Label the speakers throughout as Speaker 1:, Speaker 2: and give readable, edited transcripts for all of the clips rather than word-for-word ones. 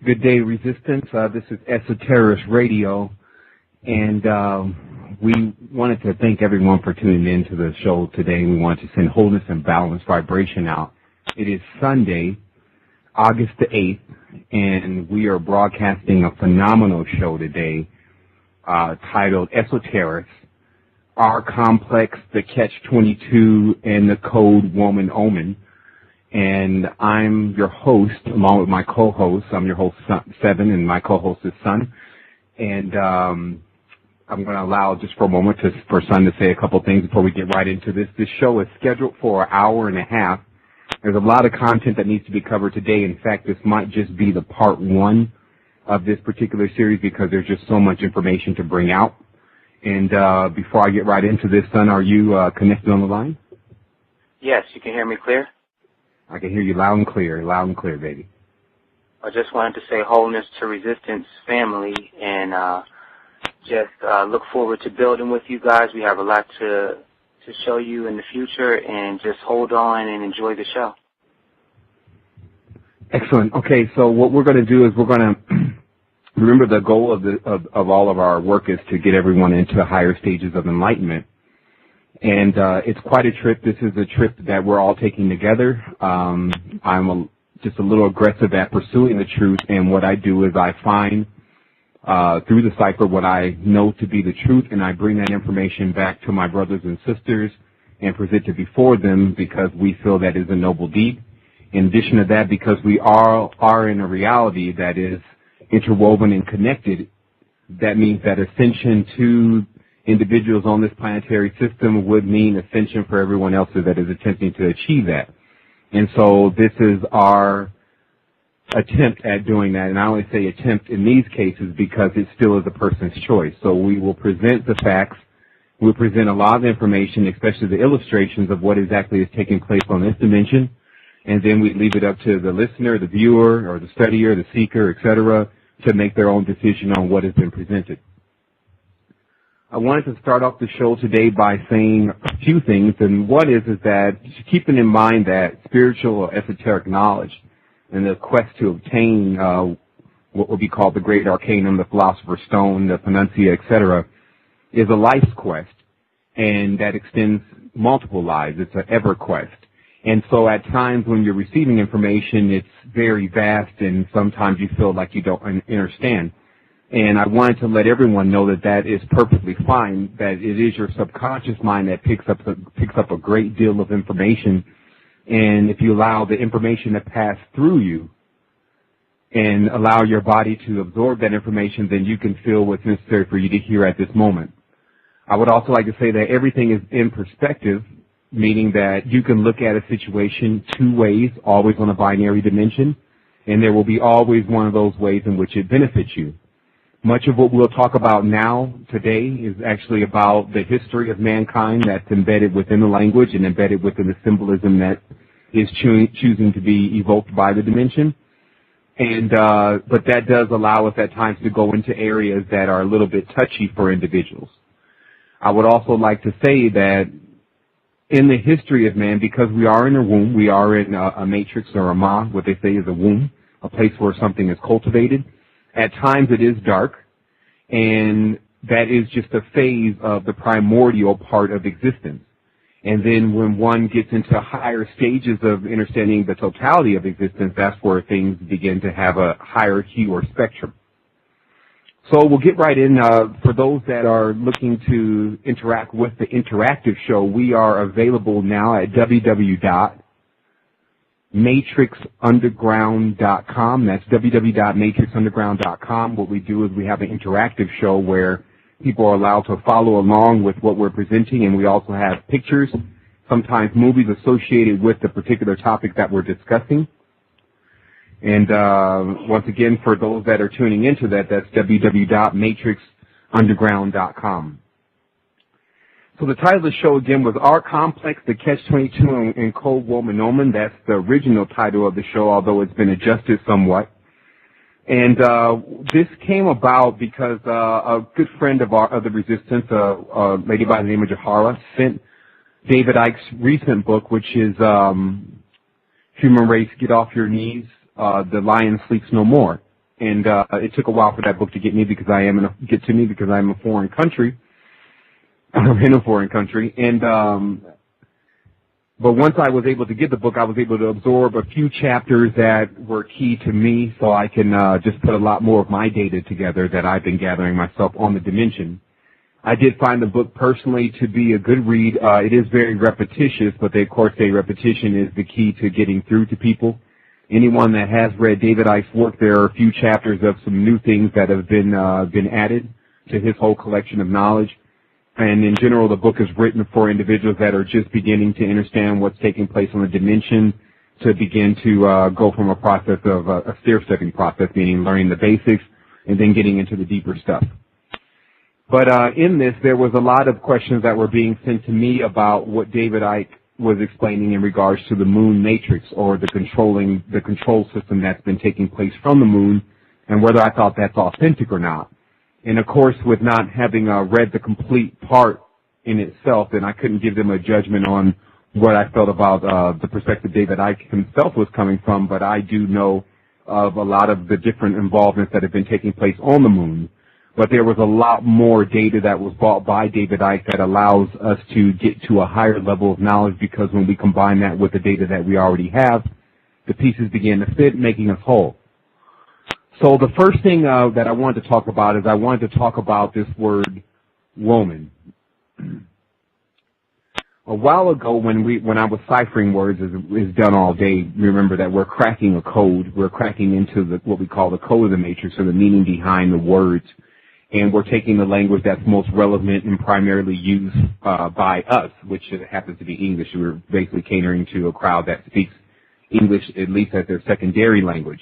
Speaker 1: Good day, Resistance. This is Esoteric Radio, and we wanted to thank everyone for tuning in to the show today. We want to send wholeness and balance vibration out. It is Sunday, August the 8th, and we are broadcasting a phenomenal show today titled Esoteric, Our Complex, the Catch-22, and the Code Woman Omen. And I'm your host, along with my co-host. I'm your host, Sevan, and my co-host is Sun. And I'm going to allow just for a moment for Sun to say a couple things before we get right into this. This show is scheduled for an hour and a half. There's a lot of content that needs to be covered today. In fact, this might just be the part one of this particular series because there's just so much information to bring out. And before I get right into this, Sun, are you connected on the line?
Speaker 2: Yes, you can hear me clear?
Speaker 1: I can hear you loud and clear, baby.
Speaker 2: I just wanted to say wholeness to Resistance family, and just look forward to building with you guys. We have a lot to show you in the future, and just hold on and enjoy the show. Excellent.
Speaker 1: Okay, so what we're going to do is we're going to remember the goal of all of our work is to get everyone into higher stages of enlightenment. And it's quite a trip. This is a trip that we're all taking together. I'm just a little aggressive at pursuing the truth, and what I do is I find through the cipher what I know to be the truth, and I bring that information back to my brothers and sisters and present it before them because we feel that is a noble deed. In addition to that, because we are in a reality that is interwoven and connected, that means that ascension to individuals on this planetary system would mean ascension for everyone else that is attempting to achieve that. And so this is our attempt at doing that. And I only say attempt in these cases because it still is a person's choice. So we will present the facts. We'll present a lot of information, especially the illustrations of what exactly is taking place on this dimension. And then we leave it up to the listener, the viewer, or the studier, the seeker, etc., to make their own decision on what has been presented. I wanted to start off the show today by saying a few things, and one is that keeping in mind that spiritual or esoteric knowledge and the quest to obtain what would be called the Great Arcanum, the Philosopher's Stone, the Panacea, etc., is a life's quest, and that extends multiple lives. It's an ever quest. And so at times when you're receiving information, it's very vast, and sometimes you feel like you don't understand. And I wanted to let everyone know that that is perfectly fine, that it is your subconscious mind that picks up a great deal of information. And if you allow the information to pass through you and allow your body to absorb that information, then you can feel what's necessary for you to hear at this moment. I would also like to say that everything is in perspective, meaning that you can look at a situation two ways, always on a binary dimension, and there will be always one of those ways in which it benefits you. Much of what we'll talk about now today is actually about the history of mankind that's embedded within the language and embedded within the symbolism that is choosing to be evoked by the dimension. And but that does allow us at times to go into areas that are a little bit touchy for individuals. I would also like to say that in the history of man, because we are in a womb, we are in a matrix or a ma, what they say is a womb, a place where something is cultivated. At times it is dark, and that is just a phase of the primordial part of existence. And then when one gets into higher stages of understanding the totality of existence, that's where things begin to have a higher hue or spectrum. So we'll get right in. For those that are looking to interact with the interactive show, we are available now at www.matrixunderground.com. That's www.matrixunderground.com. What we do is we have an interactive show where people are allowed to follow along with what we're presenting, and we also have pictures, sometimes movies associated with the particular topic that we're discussing. And once again, for those that are tuning into that, that's www.matrixunderground.com. So the title of the show, again, was Our Complex, the Catch-22 and Code Woman Omen. That's the original title of the show, although it's been adjusted somewhat. And this came about because a good friend of the Resistance, a lady by the name of Jahara, sent David Icke's recent book, which is Human Race, Get Off Your Knees, The Lion Sleeps No More. and it took a while for that book to get to me because I'm in a foreign country. I'm in a foreign country, and but once I was able to get the book, I was able to absorb a few chapters that were key to me, so I can just put a lot more of my data together that I've been gathering myself on the dimension. I did find the book personally to be a good read. It is very repetitious, but they, of course, say repetition is the key to getting through to people. Anyone that has read David Icke's work, there are a few chapters of some new things that have been added to his whole collection of knowledge. And in general, the book is written for individuals that are just beginning to understand what's taking place on the dimension, to begin to go from a process of a stair-stepping process, meaning learning the basics and then getting into the deeper stuff. But in this, there was a lot of questions that were being sent to me about what David Icke was explaining in regards to the moon matrix, or the control system that's been taking place from the moon, and whether I thought that's authentic or not. And of course, with not having read the complete part in itself, then I couldn't give them a judgment on what I felt about the perspective David Icke himself was coming from, but I do know of a lot of the different involvements that have been taking place on the moon. But there was a lot more data that was brought by David Icke that allows us to get to a higher level of knowledge, because when we combine that with the data that we already have, the pieces begin to fit, making us whole. So the first thing that I wanted to talk about is I wanted to talk about this word woman. A while ago, when I was ciphering words, as is done all day, remember that we're cracking a code. We're cracking into what we call the code of the matrix, or the meaning behind the words. And we're taking the language that's most relevant and primarily used by us, which happens to be English. We're basically catering to a crowd that speaks English, at least as their secondary language.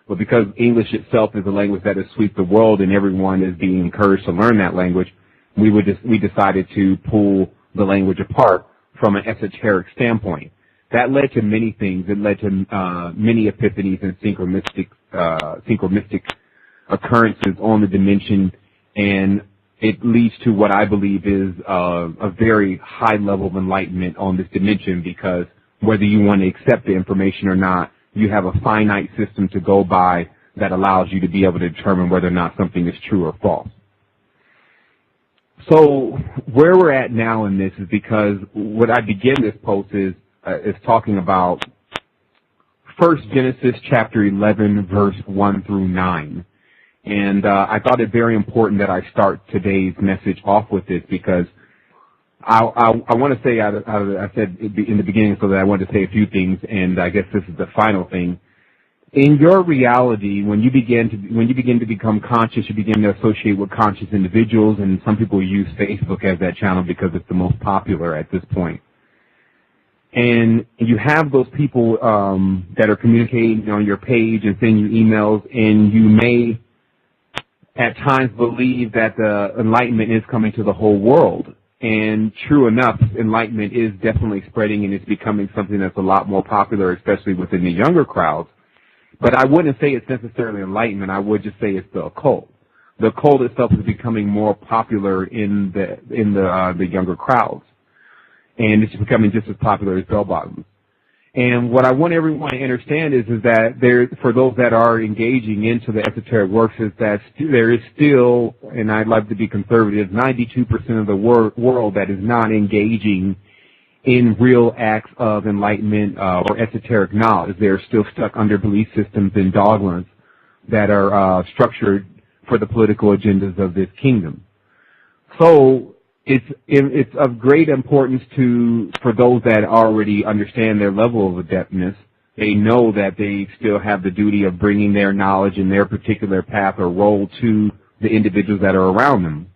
Speaker 1: But because English itself is a language that has swept the world and everyone is being encouraged to learn that language, we decided to pull the language apart from an esoteric standpoint. That led to many things. It led to many epiphanies and synchronistic occurrences on the dimension, and it leads to what I believe is a very high level of enlightenment on this dimension, because whether you want to accept the information or not, you have a finite system to go by that allows you to be able to determine whether or not something is true or false. So where we're at now in this is because what I begin this post is talking about First Genesis chapter 11, verse 1 through 9. And I thought it very important that I start today's message off with this, because I want to say, I said in the beginning so that I wanted to say a few things, and I guess this is the final thing. In your reality, when you begin to become conscious, you begin to associate with conscious individuals, and some people use Facebook as that channel because it's the most popular at this point. And you have those people that are communicating on your page and sending you emails, and you may at times believe that the enlightenment is coming to the whole world. And true enough, enlightenment is definitely spreading, and it's becoming something that's a lot more popular, especially within the younger crowds. But I wouldn't say it's necessarily enlightenment. I would just say it's the occult. The occult itself is becoming more popular in the younger crowds, and it's becoming just as popular as bell bottoms. And what I want everyone to understand is that for those that are engaging into the esoteric works, is that there is still, and I'd like to be conservative, 92% of the world that is not engaging in real acts of enlightenment or esoteric knowledge. They're still stuck under belief systems and dogmas that are structured for the political agendas of this kingdom. So it's of great importance for those that already understand their level of adeptness. They know that they still have the duty of bringing their knowledge and their particular path or role to the individuals that are around them.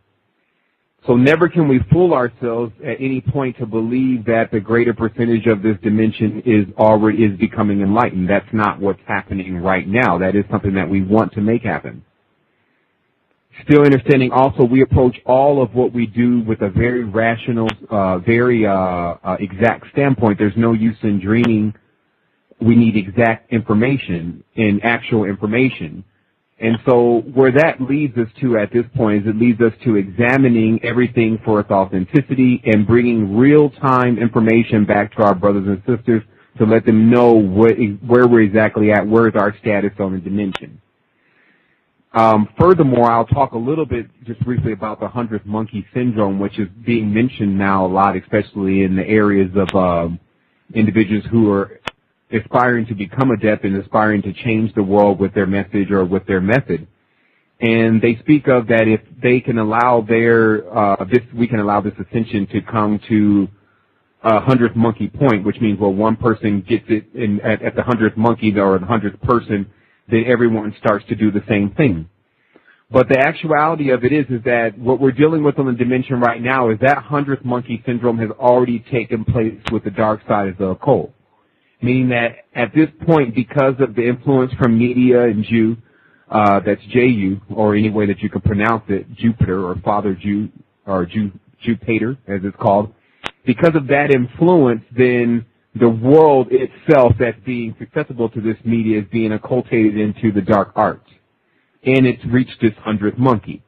Speaker 1: So never can we fool ourselves at any point to believe that the greater percentage of this dimension is becoming enlightened. That's not what's happening right now. That is something that we want to make happen. Still understanding also, we approach all of what we do with a very rational, very exact standpoint. There's no use in dreaming. We need exact information and actual information. And so where that leads us to at this point is it leads us to examining everything for its authenticity and bringing real-time information back to our brothers and sisters to let them know where we're exactly at, where is our status on the dimension. Furthermore, I'll talk a little bit just briefly about the 100th monkey syndrome, which is being mentioned now a lot, especially in the areas of individuals who are aspiring to become adept and aspiring to change the world with their message or with their method. And they speak of that if they can allow we can allow this ascension to come to 100th monkey point, which means, well, one person gets it at the 100th monkey or the 100th person, then everyone starts to do the same thing. But the actuality of it is that what we're dealing with on the dimension right now is that 100th monkey syndrome has already taken place with the dark side of the occult. Meaning that at this point, because of the influence from media and Jew, that's J-U, or any way that you can pronounce it, Jupiter or Father Jew, or Jupiter, as it's called, because of that influence, then the world itself that's being accessible to this media is being occultated into the dark arts. And it's reached its 100th monkey.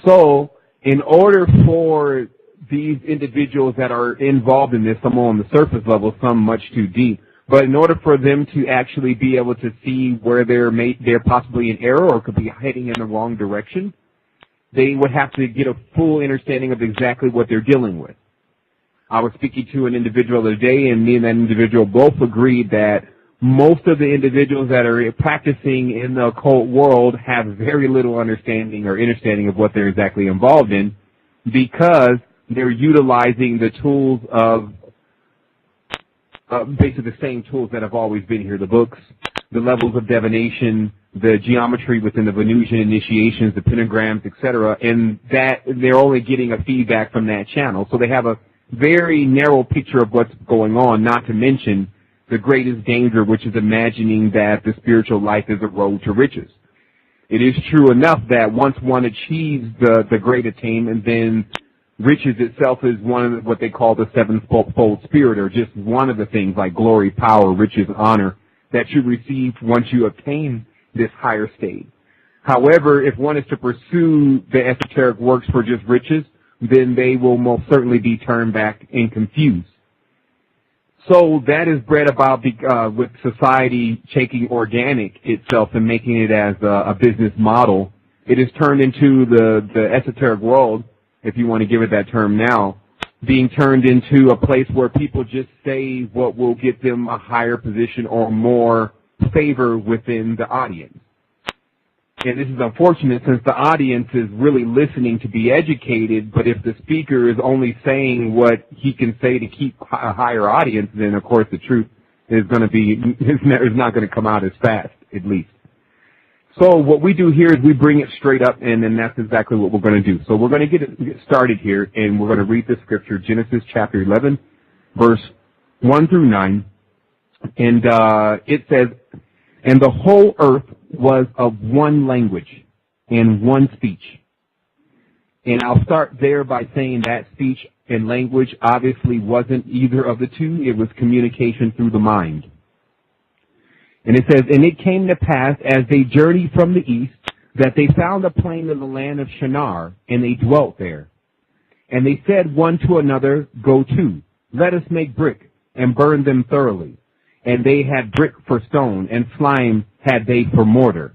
Speaker 1: So, in order for these individuals that are involved in this, some on the surface level, some much too deep, but in order for them to actually be able to see where they're possibly in error or could be heading in the wrong direction, they would have to get a full understanding of exactly what they're dealing with. I was speaking to an individual the other day, and me and that individual both agreed that most of the individuals that are practicing in the occult world have very little understanding or understanding of what they're exactly involved in, because they're utilizing the tools of basically the same tools that have always been here, the books, the levels of divination, the geometry within the Venusian initiations, the pentagrams, etc., and that they're only getting a feedback from that channel. So they have a very narrow picture of what's going on, not to mention the greatest danger, which is imagining that the spiritual life is a road to riches. It is true enough that once one achieves the great attainment, then riches itself is one of what they call the sevenfold spirit, or just one of the things like glory, power, riches, honor that you receive once you obtain this higher state. However, if one is to pursue the esoteric works for just riches, then they will most certainly be turned back and confused. So that is bred about with society taking organic itself and making it as a business model. It is turned into the esoteric world, if you want to give it that term now, being turned into a place where people just say what will get them a higher position or more favor within the audience. And this is unfortunate since the audience is really listening to be educated, but if the speaker is only saying what he can say to keep a higher audience, then of course the truth is going to be, is not going to come out as fast, at least. So what we do here is we bring it straight up, and then that's exactly what we're going to do. So we're going to get started here, and we're going to read the scripture, Genesis chapter 11, verse 1 through 9. And it says, "And the whole earth was of one language and one speech." And I'll start there by saying that speech and language obviously wasn't either of the two. It was communication through the mind. And it says, "And it came to pass as they journeyed from the east that they found a plain in the land of Shinar, and they dwelt there. And they said one to another, Go to, let us make brick, and burn them thoroughly. And they had brick for stone, and slime had they for mortar.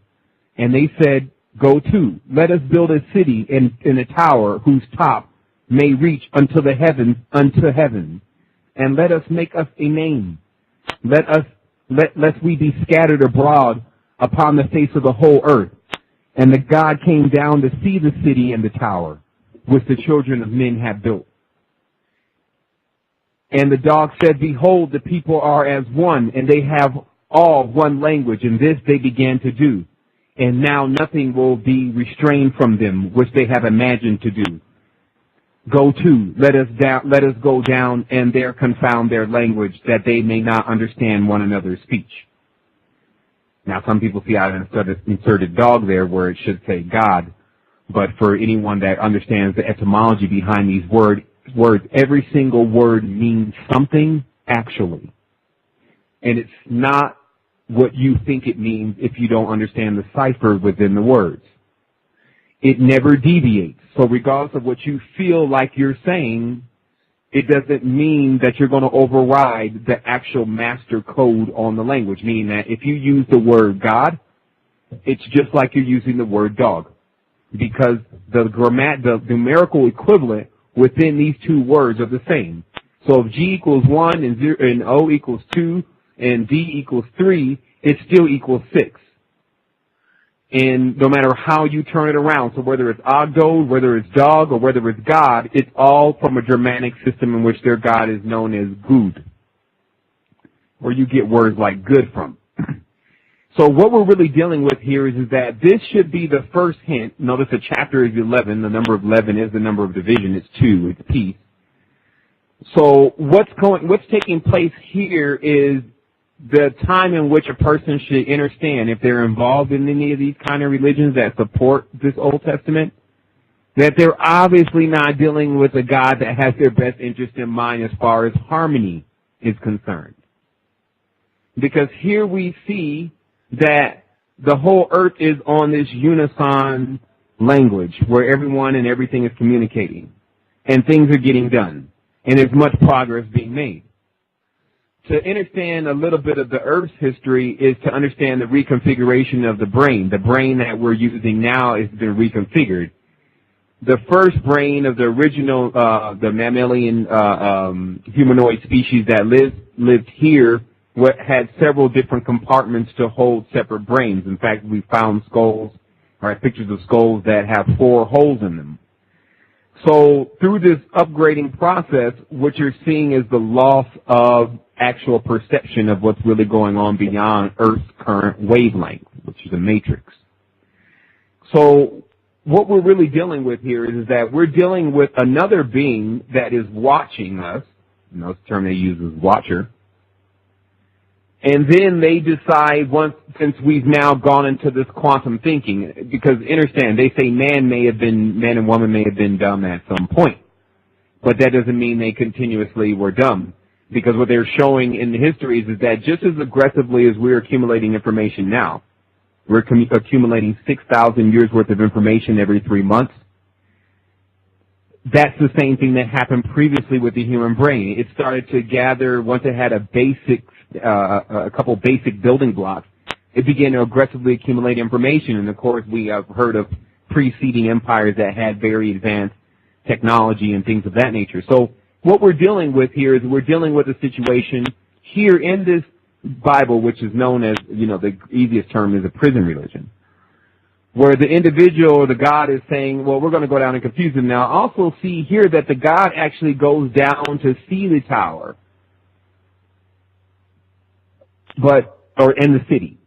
Speaker 1: And they said, Go to, let us build a city in a tower whose top may reach unto the heavens, and let us make us a name. Lest we be scattered abroad upon the face of the whole earth. And the God came down to see the city and the tower, which the children of men had built. And the dog said, Behold, the people are as one, and they have all one language, and this they began to do. And now nothing will be restrained from them, which they have imagined to do. Go to, let us go down, and there confound their language, that they may not understand one another's speech." Now, some people see I've inserted dog there where it should say God, but for anyone that understands the etymology behind these words, every single word means something actually. And it's not what you think it means if you don't understand the cipher within the words. It never deviates. So regardless of what you feel like you're saying, it doesn't mean that you're going to override the actual master code on the language, meaning that if you use the word God, it's just like you're using the word dog, because the numerical equivalent within these two words are the same. So if G equals 1 and O equals 2 and D equals 3, it still equals 6. And no matter how you turn it around, so whether it's Ogdo, whether it's dog, or whether it's God, it's all from a Germanic system in which their God is known as Gud, where you get words like good from. So what we're really dealing with here is that this should be the first hint. Notice the chapter is 11. The number of 11 is the number of division. It's 2. It's peace. So what's taking place here is the time in which a person should understand, if they're involved in any of these kind of religions that support this Old Testament, that they're obviously not dealing with a God that has their best interest in mind as far as harmony is concerned. Because here we see that the whole earth is on this unison language where everyone and everything is communicating and things are getting done and there's much progress being made. To understand a little bit of the Earth's history is to understand the reconfiguration of the brain. The brain that we're using now has been reconfigured. The first brain of the original, the mammalian humanoid species that lived here had several different compartments to hold separate brains. In fact, we found skulls, or pictures of skulls that have 4 holes in them. So through this upgrading process, what you're seeing is the loss of actual perception of what's really going on beyond Earth's current wavelength, which is a matrix. So what we're really dealing with here is that we're dealing with another being that is watching us. You know, the term they use is watcher. And then they decide, since we've now gone into this quantum thinking, because understand, they say man and woman may have been dumb at some point. But that doesn't mean they continuously were dumb. Because what they're showing in the histories is that just as aggressively as we're accumulating information now, we're accumulating 6,000 years worth of information every 3 months. That's the same thing that happened previously with the human brain. It started to gather, once it had a couple basic building blocks, it began to aggressively accumulate information. And of course, we have heard of preceding empires that had very advanced technology and things of that nature. So what we're dealing with here is we're dealing with a situation here in this Bible, which is known as, the easiest term is a prison religion, where the individual or the God is saying, well, we're going to go down and confuse them. Now, also see here that the God actually goes down to see the tower, in the city.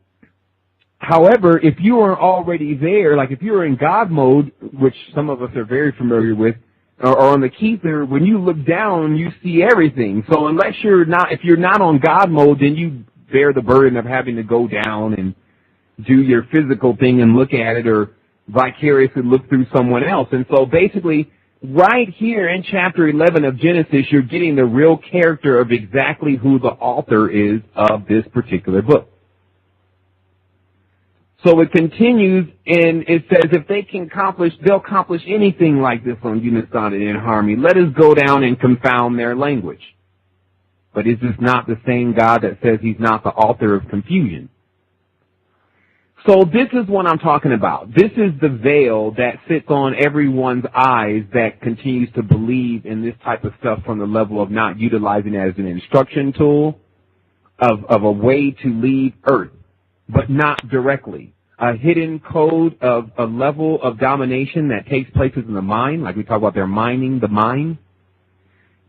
Speaker 1: However, if you are already there, like if you're in God mode, which some of us are very familiar with, or on the Keeper, when you look down, you see everything. So if you're not on God mode, then you bear the burden of having to go down and do your physical thing and look at it, or vicariously look through someone else. And so basically, right here in chapter 11 of Genesis, you're getting the real character of exactly who the author is of this particular book. So it continues, and it says, if they'll accomplish anything like this on unison and in harmony, let us go down and confound their language. But is this not the same God that says he's not the author of confusion? So this is what I'm talking about. This is the veil that sits on everyone's eyes that continues to believe in this type of stuff from the level of not utilizing it as an instruction tool, of a way to leave Earth, but not directly. A hidden code of a level of domination that takes place in the mind, like we talk about, they're mining the mind,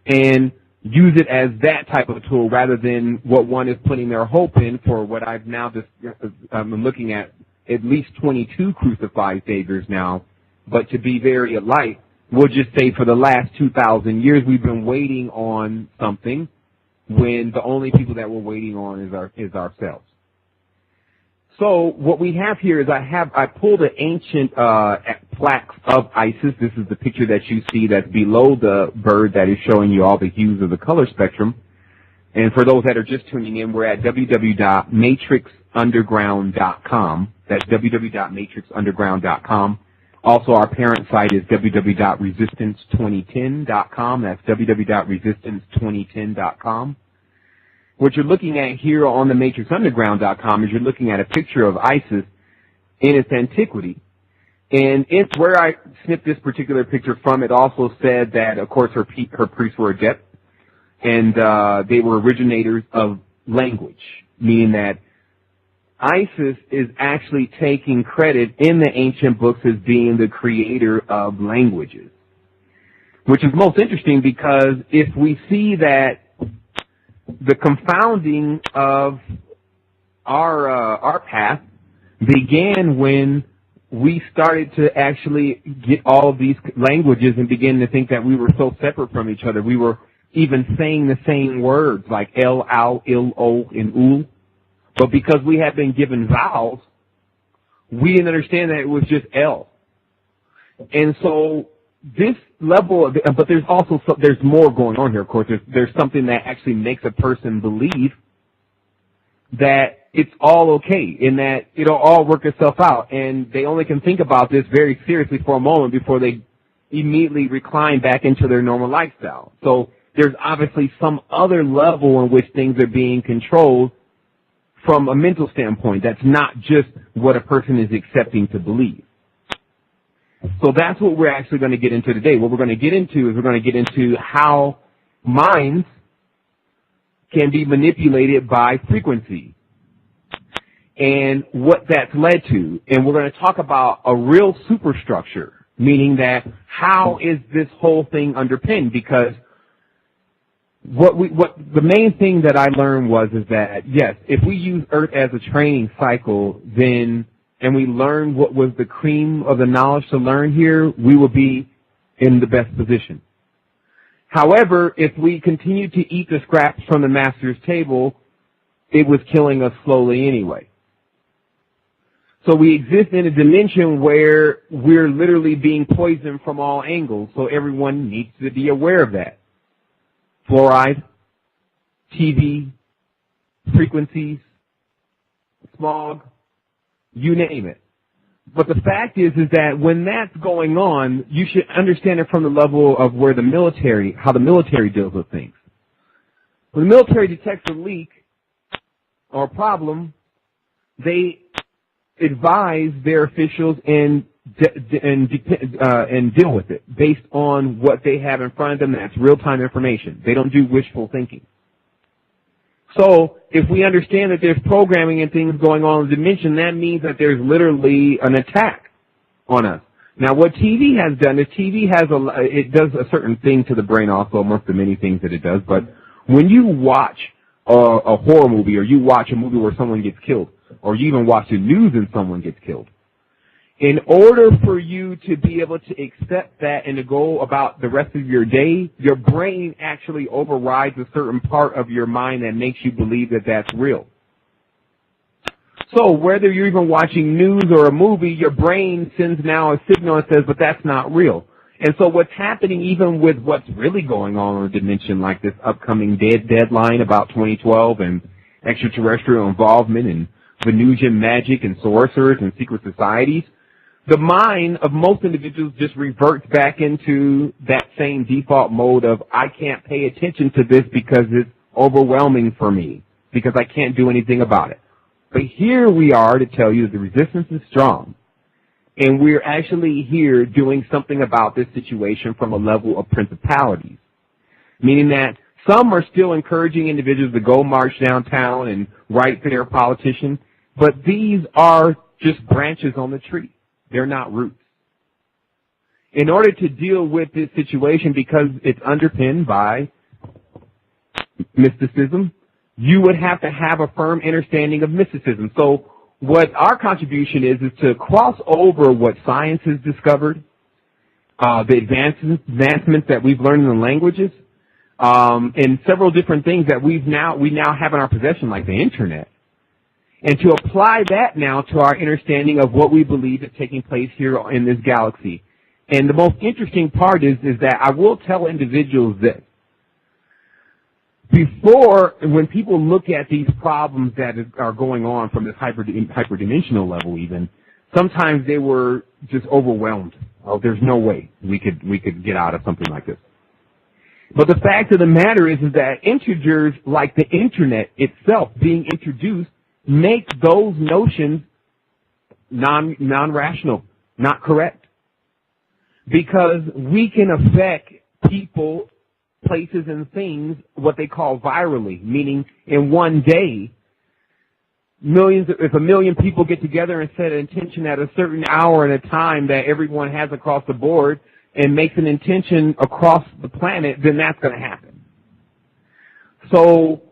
Speaker 1: and use it as that type of tool rather than what one is putting their hope in for what I've now just, I'm looking at least 22 crucified saviors now, but to be very light, we'll just say for the last 2,000 years we've been waiting on something when the only people that we're waiting on is ourselves. So what we have here is I pulled an ancient plaques of Isis. This is the picture that you see that's below the bird that is showing you all the hues of the color spectrum. And for those that are just tuning in, we're at www.matrixunderground.com. That's www.matrixunderground.com. Also, our parent site is www.resistance2010.com. That's www.resistance2010.com. What you're looking at here on the matrixunderground.com is you're looking at a picture of Isis in its antiquity. And it's where I snipped this particular picture from. It also said that, of course, her priests were adept, and they were originators of language, meaning that Isis is actually taking credit in the ancient books as being the creator of languages, which is most interesting because if we see that the confounding of our path began when we started to actually get all of these languages and begin to think that we were so separate from each other. We were even saying the same words like el, al, il, o, and ul. But because we had been given vowels, we didn't understand that it was just L. And so this level of, but there's also, there's more going on here, of course. There's something that actually makes a person believe that it's all okay and that it'll all work itself out. And they only can think about this very seriously for a moment before they immediately recline back into their normal lifestyle. So there's obviously some other level in which things are being controlled from a mental standpoint. That's not just what a person is accepting to believe. So that's what we're actually going to get into today. What we're going to get into is we're going to get into how minds can be manipulated by frequency and what that's led to. And we're going to talk about a real superstructure, meaning that how is this whole thing underpinned? Because what the main thing that I learned is that, yes, if we use Earth as a training cycle, then, and we learn what was the cream of the knowledge to learn here, we will be in the best position. However, if we continue to eat the scraps from the master's table, it was killing us slowly anyway. So we exist in a dimension where we're literally being poisoned from all angles, so everyone needs to be aware of that. Fluoride, TV, frequencies, smog, you name it. But the fact is that when that's going on, you should understand it from the level of where the military, how the military deals with things. When the military detects a leak or a problem, they advise their officials and deal with it based on what they have in front of them. That's real-time information. They don't do wishful thinking. So if we understand that there's programming and things going on in the dimension, that means that there's literally an attack on us. Now, what TV has done is TV has it does a certain thing to the brain also, amongst the many things that it does. But when you watch a horror movie, or you watch a movie where someone gets killed, or you even watch the news and someone gets killed, in order for you to be able to accept that and to go about the rest of your day, your brain actually overrides a certain part of your mind that makes you believe that that's real. So whether you're even watching news or a movie, your brain sends now a signal that says, but that's not real. And so what's happening even with what's really going on in a dimension like this upcoming deadline about 2012 and extraterrestrial involvement and Venusian magic and sorcerers and secret societies, the mind of most individuals just reverts back into that same default mode of, I can't pay attention to this because it's overwhelming for me, because I can't do anything about it. But here we are to tell you that the resistance is strong, and we're actually here doing something about this situation from a level of principalities, meaning that some are still encouraging individuals to go march downtown and write to their politician, but these are just branches on the tree. They're not roots. In order to deal with this situation, because it's underpinned by mysticism, you would have to have a firm understanding of mysticism. So what our contribution is to cross over what science has discovered, the advancements that we've learned in the languages, and several different things that we now have in our possession, like the internet, and to apply that now to our understanding of what we believe is taking place here in this galaxy. And the most interesting part is that I will tell individuals this. Before, when people look at these problems that are going on from this hyperdimensional level even, sometimes they were just overwhelmed. Oh, there's no way we could get out of something like this. But the fact of the matter is that integers like the internet itself being introduced make those notions non-rational, not correct. Because we can affect people, places, and things, what they call virally, meaning in one day, if a million people get together and set an intention at a certain hour and a time that everyone has across the board and makes an intention across the planet, then that's going to happen. So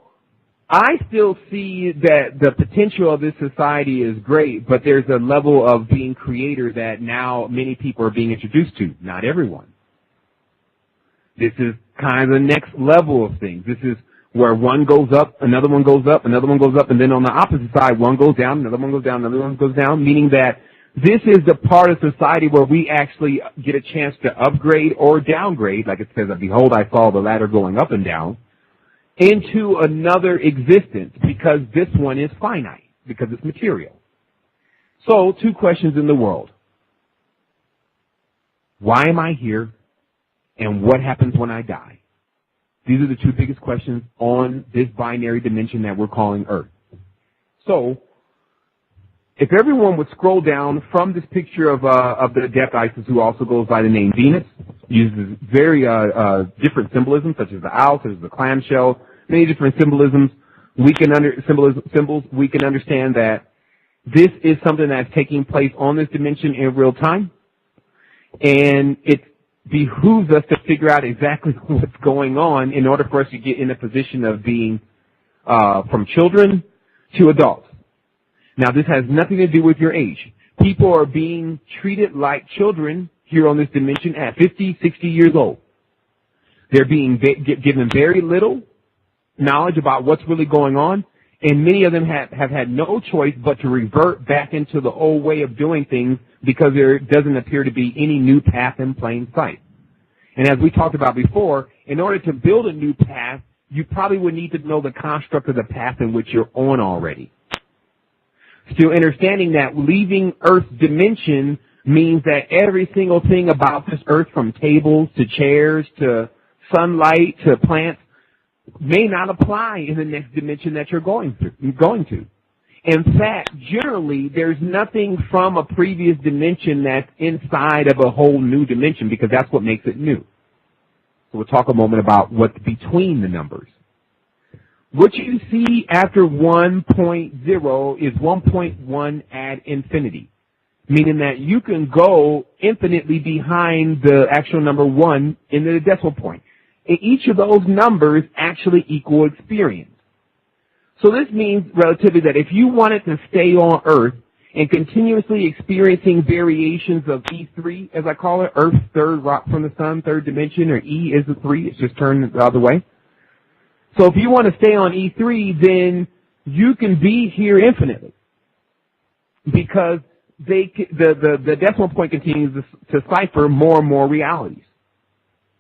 Speaker 1: I still see that the potential of this society is great, but there's a level of being creator that now many people are being introduced to, not everyone. This is kind of the next level of things. This is where one goes up, another one goes up, another one goes up, and then on the opposite side, one goes down, another one goes down, another one goes down, meaning that this is the part of society where we actually get a chance to upgrade or downgrade, like it says, behold, I saw the ladder going up and down, into another existence, because this one is finite, because it's material. So, two questions in the world. Why am I here? And what happens when I die? These are the two biggest questions on this binary dimension that we're calling Earth. So, if everyone would scroll down from this picture of the adept Isis, who also goes by the name Venus, uses very different symbolisms, such as the owl, such as the clamshell, many different symbolisms. We can we can understand that this is something that's taking place on this dimension in real time, and it behooves us to figure out exactly what's going on in order for us to get in a position of being from children to adults. Now, this has nothing to do with your age. People are being treated like children here on this dimension at 50, 60 years old. They're being given very little knowledge about what's really going on, and many of them have had no choice but to revert back into the old way of doing things because there doesn't appear to be any new path in plain sight. And as we talked about before, in order to build a new path, you probably would need to know the construct of the path in which you're on already. Still understanding that leaving Earth's dimension means that every single thing about this Earth, from tables to chairs to sunlight to plants, may not apply in the next dimension that you're going to. In fact, generally, there's nothing from a previous dimension that's inside of a whole new dimension, because that's what makes it new. So we'll talk a moment about what's between the numbers. What you see after 1.0 is 1.1 ad infinity, meaning that you can go infinitely behind the actual number 1 in the decimal point. And each of those numbers actually equal experience. So this means relatively that if you wanted to stay on Earth and continuously experiencing variations of E3, as I call it, Earth's third rock from the sun, third dimension, or E is the 3, it's just turned the other way. So if you want to stay on E3, then you can be here infinitely, because the decimal point continues to cipher more and more realities,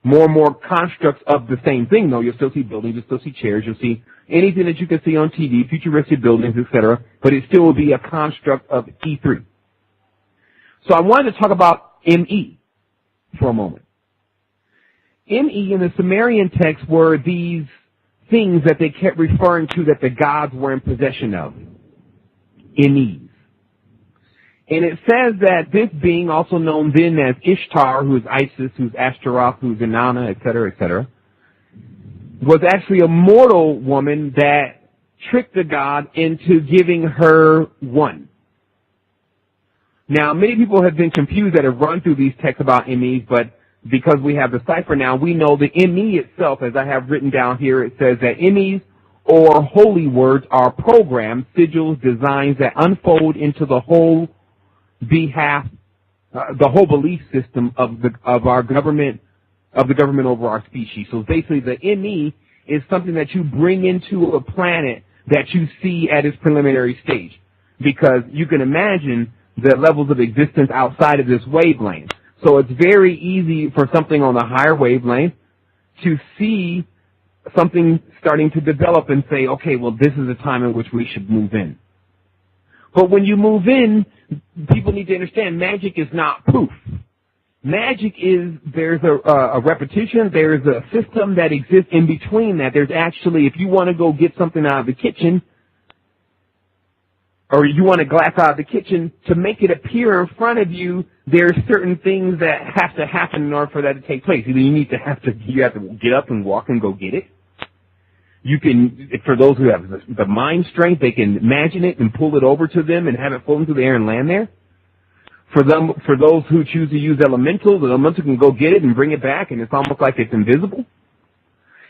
Speaker 1: more and more constructs of the same thing. Though you'll still see buildings, you'll still see chairs, you'll see anything that you can see on TV, futuristic buildings, etc., but it still will be a construct of E3. So I wanted to talk about ME for a moment. ME in the Sumerian text were these things that they kept referring to that the gods were in possession of. MEs. And it says that this being, also known then as Ishtar, who is Isis, who's Ashtaroth, who's Inanna, etc., was actually a mortal woman that tricked the god into giving her one. Now, many people have been confused that have run through these texts about MEs, but because we have the cipher now, we know the ME itself, as I have written down here, it says that MEs, or holy words, are programs, sigils, designs that unfold into the whole the whole belief system of the government over our species. So basically, the ME is something that you bring into a planet that you see at its preliminary stage, because you can imagine the levels of existence outside of this wavelength. So it's very easy for something on the higher wavelength to see something starting to develop and say, okay, well, this is the time in which we should move in. But when you move in, people need to understand magic is not poof. Magic is, there's a repetition, there's a system that exists in between that. There's actually, if you want to go get something out of the kitchen, or you want to glass out the kitchen, to make it appear in front of you, there's certain things that have to happen in order for that to take place. Either you have to get up and walk and go get it. You can, for those who have the mind strength, they can imagine it and pull it over to them and have it float into the air and land there. For those who choose to use elementals, the elemental can go get it and bring it back, and it's almost like it's invisible.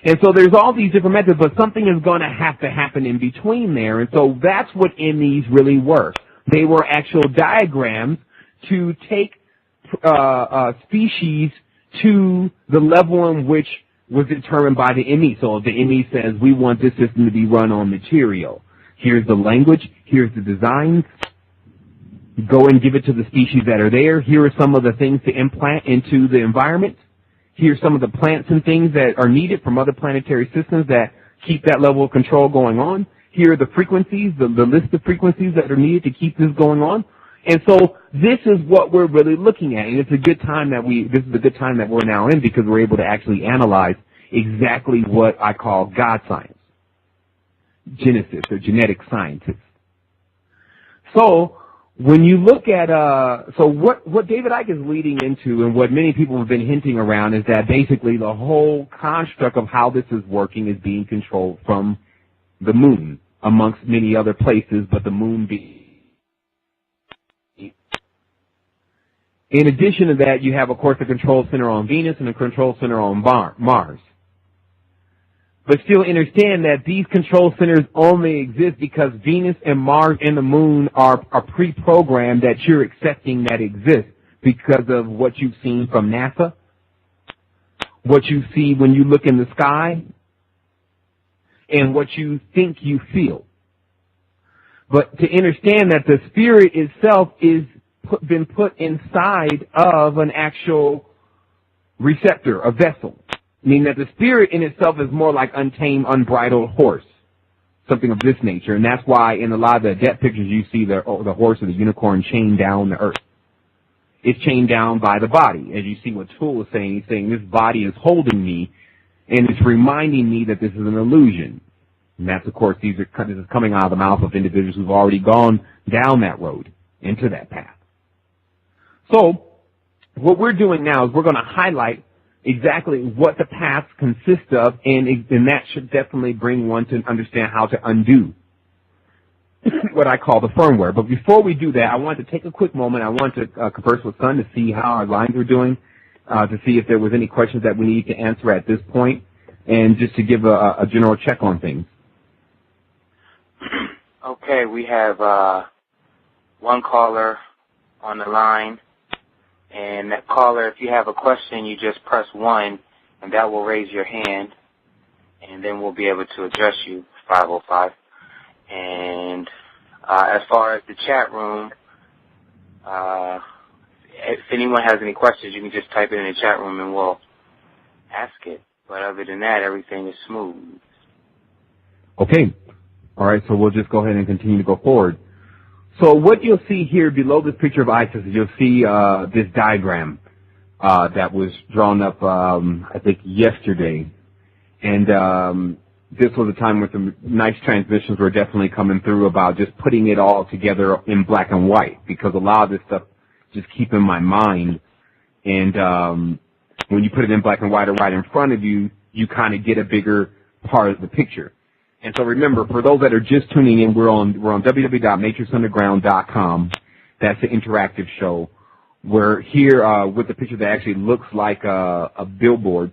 Speaker 1: And so there's all these different methods, but something is going to happen in between there. And so that's what MEs really were. They were actual diagrams to take species to the level in which was determined by the ME. So if the ME says, we want this system to be run on material, here's the language, here's the designs, go and give it to the species that are there. Here are some of the things to implant into the environment. Here's some of the plants and things that are needed from other planetary systems that keep that level of control going on. Here are the frequencies, the list of frequencies that are needed to keep this going on. And so this is what we're really looking at, and it's a good time that we're now in, because we're able to actually analyze exactly what I call God science, geneticists or genetic scientists. So when you look at, so what David Icke is leading into, and what many people have been hinting around, is that basically the whole construct of how this is working is being controlled from the moon, amongst many other places, but the moon being. In addition to that, you have, of course, a control center on Venus and a control center on Mars. But still understand that these control centers only exist because Venus and Mars and the moon are pre-programmed that you're accepting that exist because of what you've seen from NASA, what you see when you look in the sky, and what you think you feel. But to understand that the spirit itself is been put inside of an actual receptor, a vessel. Meaning that the spirit in itself is more like untamed, unbridled horse, something of this nature. And that's why in a lot of the death pictures you see the horse or the unicorn chained down the earth. It's chained down by the body. As you see what Toole is saying, he's saying this body is holding me, and it's reminding me that this is an illusion. And that's, of course, this is coming out of the mouth of individuals who've already gone down that road, into that path. So what we're doing now is we're going to highlight exactly what the paths consist of, and that should definitely bring one to understand how to undo what I call the firmware. But before we do that, I want to take a quick moment. I want to converse with Sun to see how our lines are doing, to see if there was any questions that we need to answer at this point, and just to give a general check on things.
Speaker 2: Okay, we have one caller on the line. And that caller, if you have a question, you just press 1, and that will raise your hand, and then we'll be able to address you, 505. And as far as the chat room, if anyone has any questions, you can just type it in the chat room, and we'll ask it. But other than that, everything is smooth.
Speaker 1: Okay. All right, so we'll just go ahead and continue to go forward. So what you'll see here below this picture of Isis is you'll see this diagram that was drawn up, I think, yesterday. And this was a time where some nice transmissions were definitely coming through about just putting it all together in black and white, because a lot of this stuff just keep in my mind. And when you put it in black and white or right in front of you, you kind of get a bigger part of the picture. And so remember, for those that are just tuning in, we're on www.matrixunderground.com. That's the interactive show. We're here with a picture that actually looks like a billboard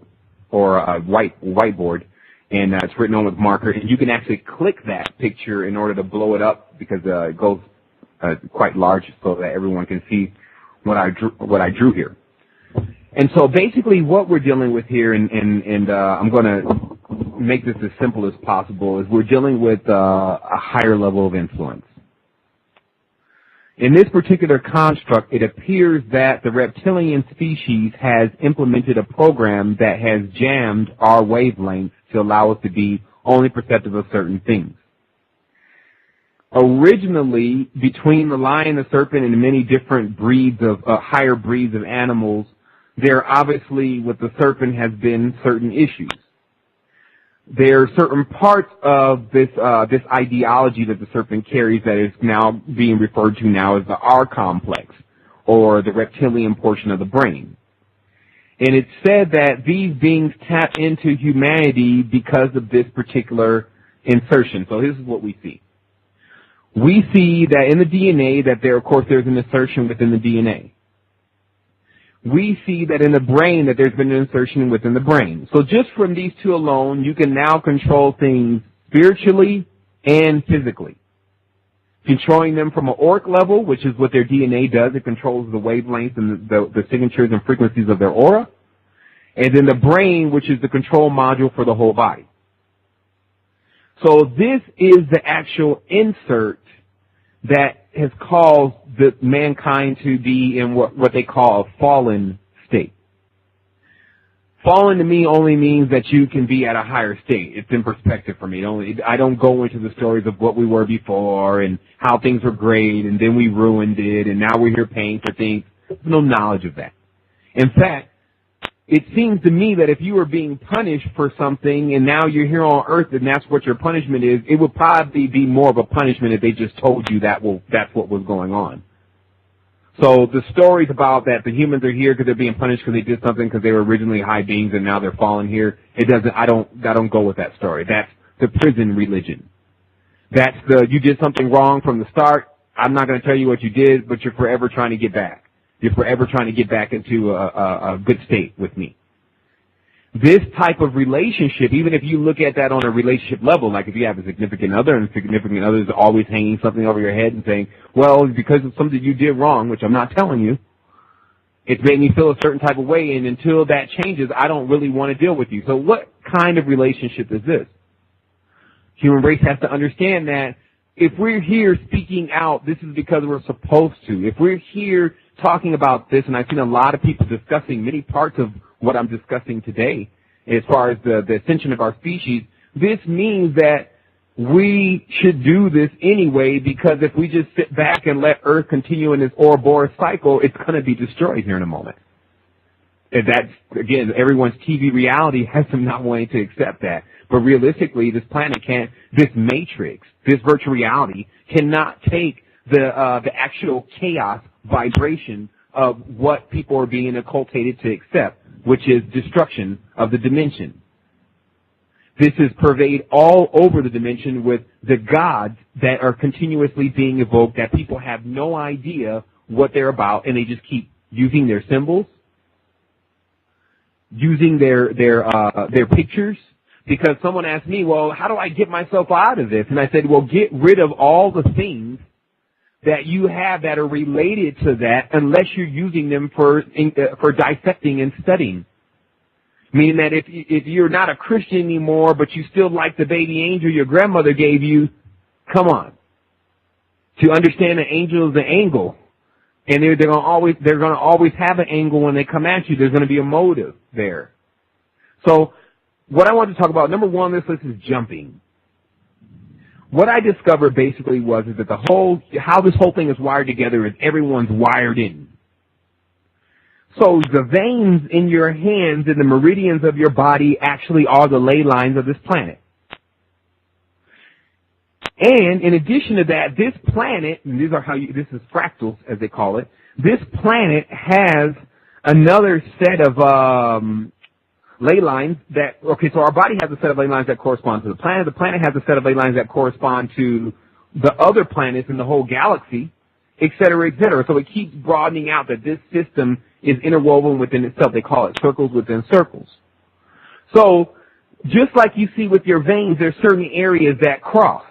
Speaker 1: or a whiteboard, and it's written on with marker. And you can actually click that picture in order to blow it up, because it goes quite large so that everyone can see what I drew here. And so basically what we're dealing with here, and I'm going to make this as simple as possible, is we're dealing with a higher level of influence. In this particular construct, it appears that the reptilian species has implemented a program that has jammed our wavelengths to allow us to be only perceptive of certain things. Originally, between the lion, the serpent, and the many different breeds of higher breeds of animals, there obviously, with the serpent, has been certain issues. there are certain parts of this ideology that the serpent carries that is now being referred to now as the R complex, or the reptilian portion of the brain. And it's said that these beings tap into humanity because of this particular insertion. So this is what we see. We see that in the DNA that there, of course, there's an insertion within the DNA. We see that in the brain that there's been an insertion within the brain. So just from these two alone, you can now control things spiritually and physically. Controlling them from an auric level, which is what their DNA does. It controls the wavelengths and the signatures and frequencies of their aura. And then the brain, which is the control module for the whole body. So this is the actual insert that has caused mankind to be in what they call a fallen state. Fallen to me only means that you can be at a higher state. It's in perspective for me. I don't go into the stories of what we were before and how things were great and then we ruined it and now we're here paying for things. There's no knowledge of that. In fact, it seems to me that if you were being punished for something and now you're here on earth and that's what your punishment is, it would probably be more of a punishment if they just told you that's what was going on. So the stories about that the humans are here because they're being punished because they did something because they were originally high beings and now they're fallen here, I don't go with that story. That's the prison religion. That's you did something wrong from the start. I'm not going to tell you what you did, but you're forever trying to get back. You're forever trying to get back into a good state with me. This type of relationship, even if you look at that on a relationship level, like if you have a significant other and significant other is always hanging something over your head and saying, well, because of something you did wrong, which I'm not telling you, it's made me feel a certain type of way, and until that changes, I don't really want to deal with you. So what kind of relationship is this? Human race has to understand that if we're here speaking out, this is because we're supposed to. If we're here talking about this, and I've seen a lot of people discussing many parts of what I'm discussing today as far as the ascension of our species, this means that we should do this anyway, because if we just sit back and let Earth continue in this Ouroboros cycle, it's going to be destroyed here in a moment. And that's, again, everyone's TV reality has them not wanting to accept that. But realistically, this planet can't, this matrix, this virtual reality cannot take the actual chaos vibration of what people are being occultated to accept, which is destruction of the dimension. This is pervade all over the dimension with the gods that are continuously being evoked that people have no idea what they're about, and they just keep using their symbols, using their pictures. Because someone asked me, well, how do I get myself out of this? And I said, well, get rid of all the things that you have that are related to that, unless you're using them for dissecting and studying. Meaning that if you're not a Christian anymore, but you still like the baby angel your grandmother gave you, come on. To understand an angel is an angle, and they're going to always have an angle when they come at you. There's going to be a motive there. So what I want to talk about, number one on this list is jumping. What I discovered basically is that how this whole thing is wired together is everyone's wired in. So the veins in your hands and the meridians of your body actually are the ley lines of this planet. And in addition to that, this planet, and this is fractals as they call it, this planet has another set of ley lines so our body has a set of ley lines that correspond to the planet. The planet has a set of ley lines that correspond to the other planets in the whole galaxy, et cetera, et cetera. So it keeps broadening out that this system is interwoven within itself. They call it circles within circles. So just like you see with your veins, there's certain areas that cross.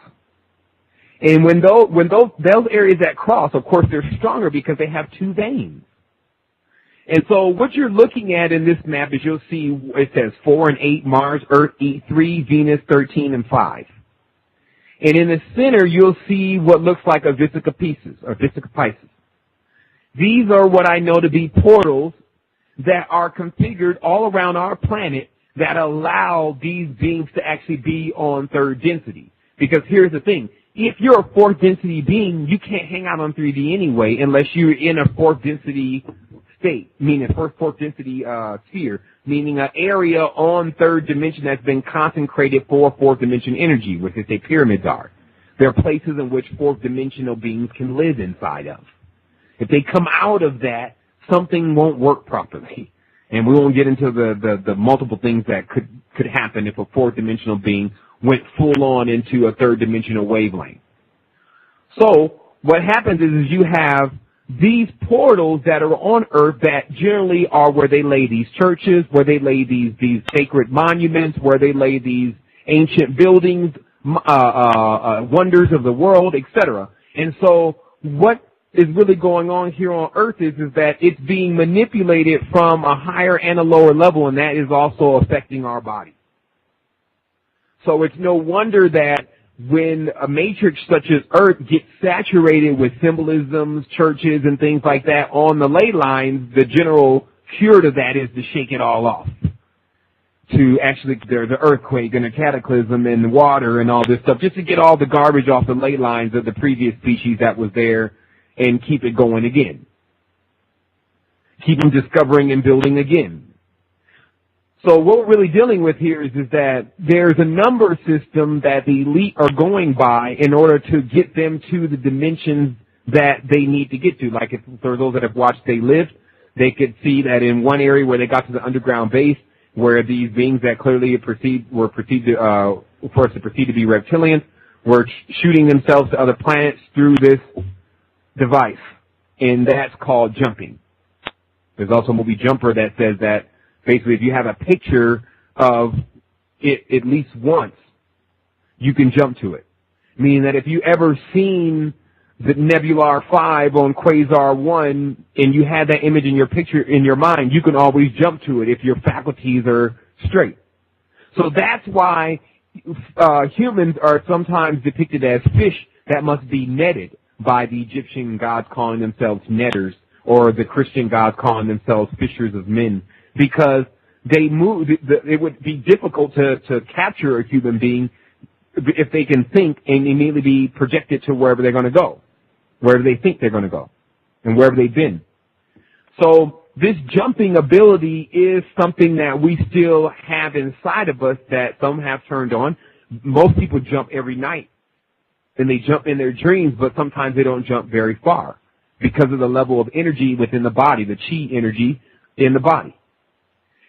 Speaker 1: And when those areas that cross, of course, they're stronger because they have two veins. And so what you're looking at in this map is you'll see it says 4 and 8, Mars, Earth, 3, Venus, 13, and 5. And in the center, you'll see what looks like a Vesica Pisces. These are what I know to be portals that are configured all around our planet that allow these beings to actually be on third density. Because here's the thing. if you're a fourth density being, you can't hang out on 3D anyway unless you're in a fourth density state, meaning a fourth density sphere, meaning an area on third dimension that's been consecrated for fourth dimension energy, which is say pyramids are. There are places in which fourth dimensional beings can live inside of. If they come out of that, something won't work properly. And we won't get into the multiple things that could happen if a fourth dimensional being went full on into a third dimensional wavelength. So what happens is you have these portals that are on Earth that generally are where they lay these churches, where they lay these sacred monuments, where they lay these ancient buildings, wonders of the world, etc. And so what is really going on here on Earth is that it's being manipulated from a higher and a lower level, and that is also affecting our body. So it's no wonder that when a matrix such as Earth gets saturated with symbolisms, churches, and things like that on the ley lines, the general cure to that is to shake it all off. To actually, there's an earthquake and a cataclysm and water and all this stuff, just to get all the garbage off the ley lines of the previous species that was there and keep it going again. Keep them discovering and building again. So what we're really dealing with here is that there's a number system that the elite are going by in order to get them to the dimensions that they need to get to. Like if, for those that have watched They Lived, they could see that in one area where they got to the underground base, where these beings that clearly were perceived to be reptilians were shooting themselves to other planets through this device, and that's called jumping. There's also a movie Jumper that says that basically if you have a picture of it at least once, you can jump to it. Meaning that if you ever seen the Nebular 5 on Quasar 1 and you had that image in your picture in your mind, you can always jump to it if your faculties are straight. So that's why humans are sometimes depicted as fish that must be netted by the Egyptian gods calling themselves netters, or the Christian gods calling themselves fishers of men, because they move. It would be difficult to capture a human being if they can think and immediately be projected to wherever they're going to go, wherever they think they're going to go, and wherever they've been. So this jumping ability is something that we still have inside of us that some have turned on. Most people jump every night, and they jump in their dreams, but sometimes they don't jump very far because of the level of energy within the body, the chi energy in the body.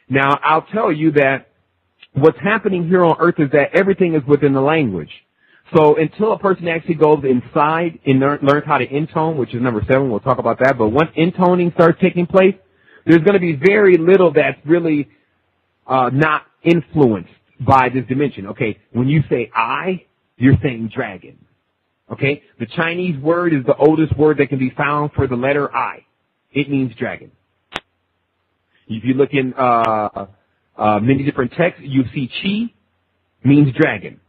Speaker 1: Now, I'll tell you that what's happening here on Earth is that everything is within the language. So until a person actually goes inside and learns how to intone, which is number 7, we'll talk about that, but once intoning starts taking place, there's going to be very little that's really not influenced by this dimension. Okay, when you say I, you're saying dragon. Okay, the Chinese word is the oldest word that can be found for the letter I. It means dragon. If you look in many different texts, you see chi means dragon.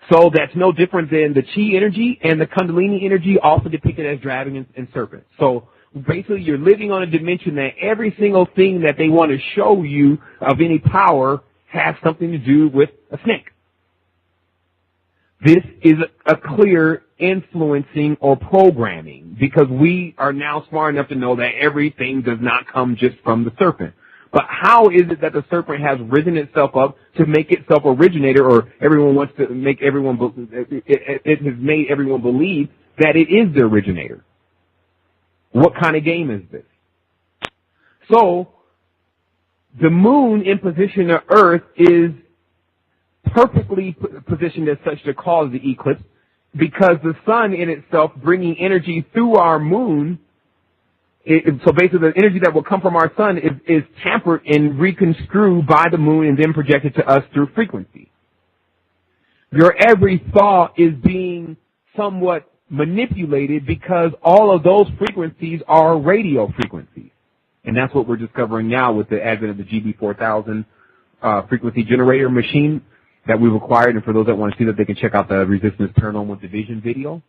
Speaker 1: So that's no different than the chi energy and the kundalini energy, also depicted as dragon and serpent. So basically you're living on a dimension that every single thing that they want to show you of any power has something to do with a snake. This is a clear influencing or programming, because we are now smart enough to know that everything does not come just from the serpent. But how is it that the serpent has risen itself up to make itself originator, or everyone wants to make everyone, it has made everyone believe that it is the originator? What kind of game is this? So, the moon in position to Earth is perfectly positioned as such to cause the eclipse, because the sun in itself bringing energy through our moon, so basically the energy that will come from our sun is tampered and reconstrued by the moon and then projected to us through frequency. Your every thought is being somewhat manipulated because all of those frequencies are radio frequencies. And that's what we're discovering now with the advent of the GB4000 frequency generator machine that we've acquired. And for those that want to see that, they can check out the Resistance Turn On with Division video.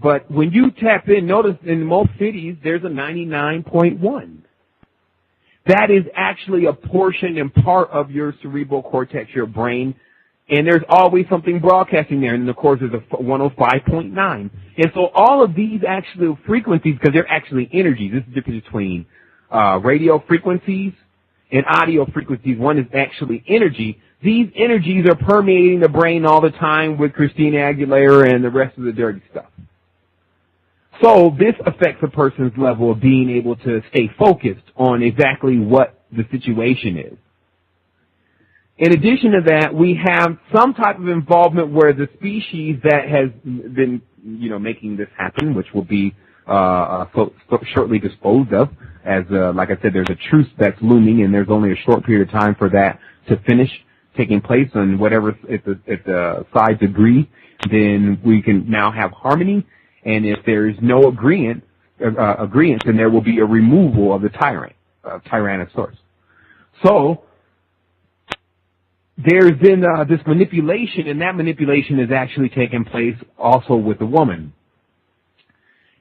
Speaker 1: But when you tap in, notice in most cities, there's a 99.1. That is actually a portion and part of your cerebral cortex, your brain, And there's always something broadcasting there. And, of course, there's a 105.9. And so all of these actual frequencies, because they're actually energies, this is the difference between radio frequencies and audio frequencies. One is actually energy. These energies are permeating the brain all the time with Christina Aguilera and the rest of the dirty stuff. So this affects a person's level of being able to stay focused on exactly what the situation is. In addition to that, we have some type of involvement where the species that has been, making this happen, which will be shortly disposed of, as like I said, there's a truce that's looming, and there's only a short period of time for that to finish taking place. And whatever, if the sides agree, then we can now have harmony. And if there is no agreement, then there will be a removal of the Tyrannosaurus. So there's been this manipulation, and that manipulation is actually taking place also with the woman.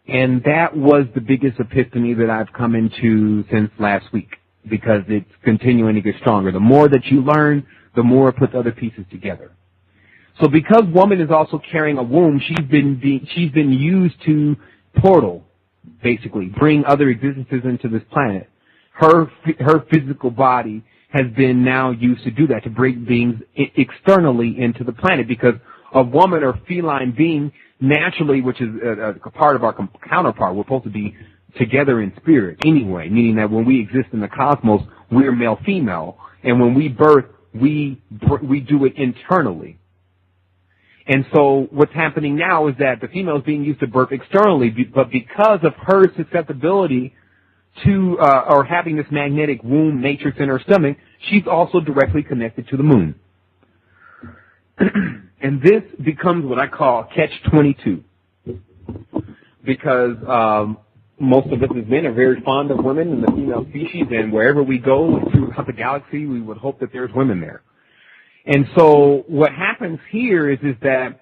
Speaker 1: And that was the biggest epiphany that I've come into since last week, because it's continuing to get stronger. The more that you learn, the more it puts other pieces together. So because woman is also carrying a womb, she's been used to portal, basically, bring other existences into this planet. Her physical body has been now used to do that, to bring beings externally into the planet, because a woman or feline being naturally, which is a part of our counterpart, we're supposed to be together in spirit anyway, meaning that when we exist in the cosmos, we're male-female, and when we birth, we do it internally. And so what's happening now is that the female is being used to birth externally, but because of her susceptibility to or having this magnetic womb matrix in her stomach, she's also directly connected to the moon. And this becomes what I call catch-22, because most of us as men are very fond of women and the female species, and wherever we go throughout the galaxy, we would hope that there's women there. And so what happens here is that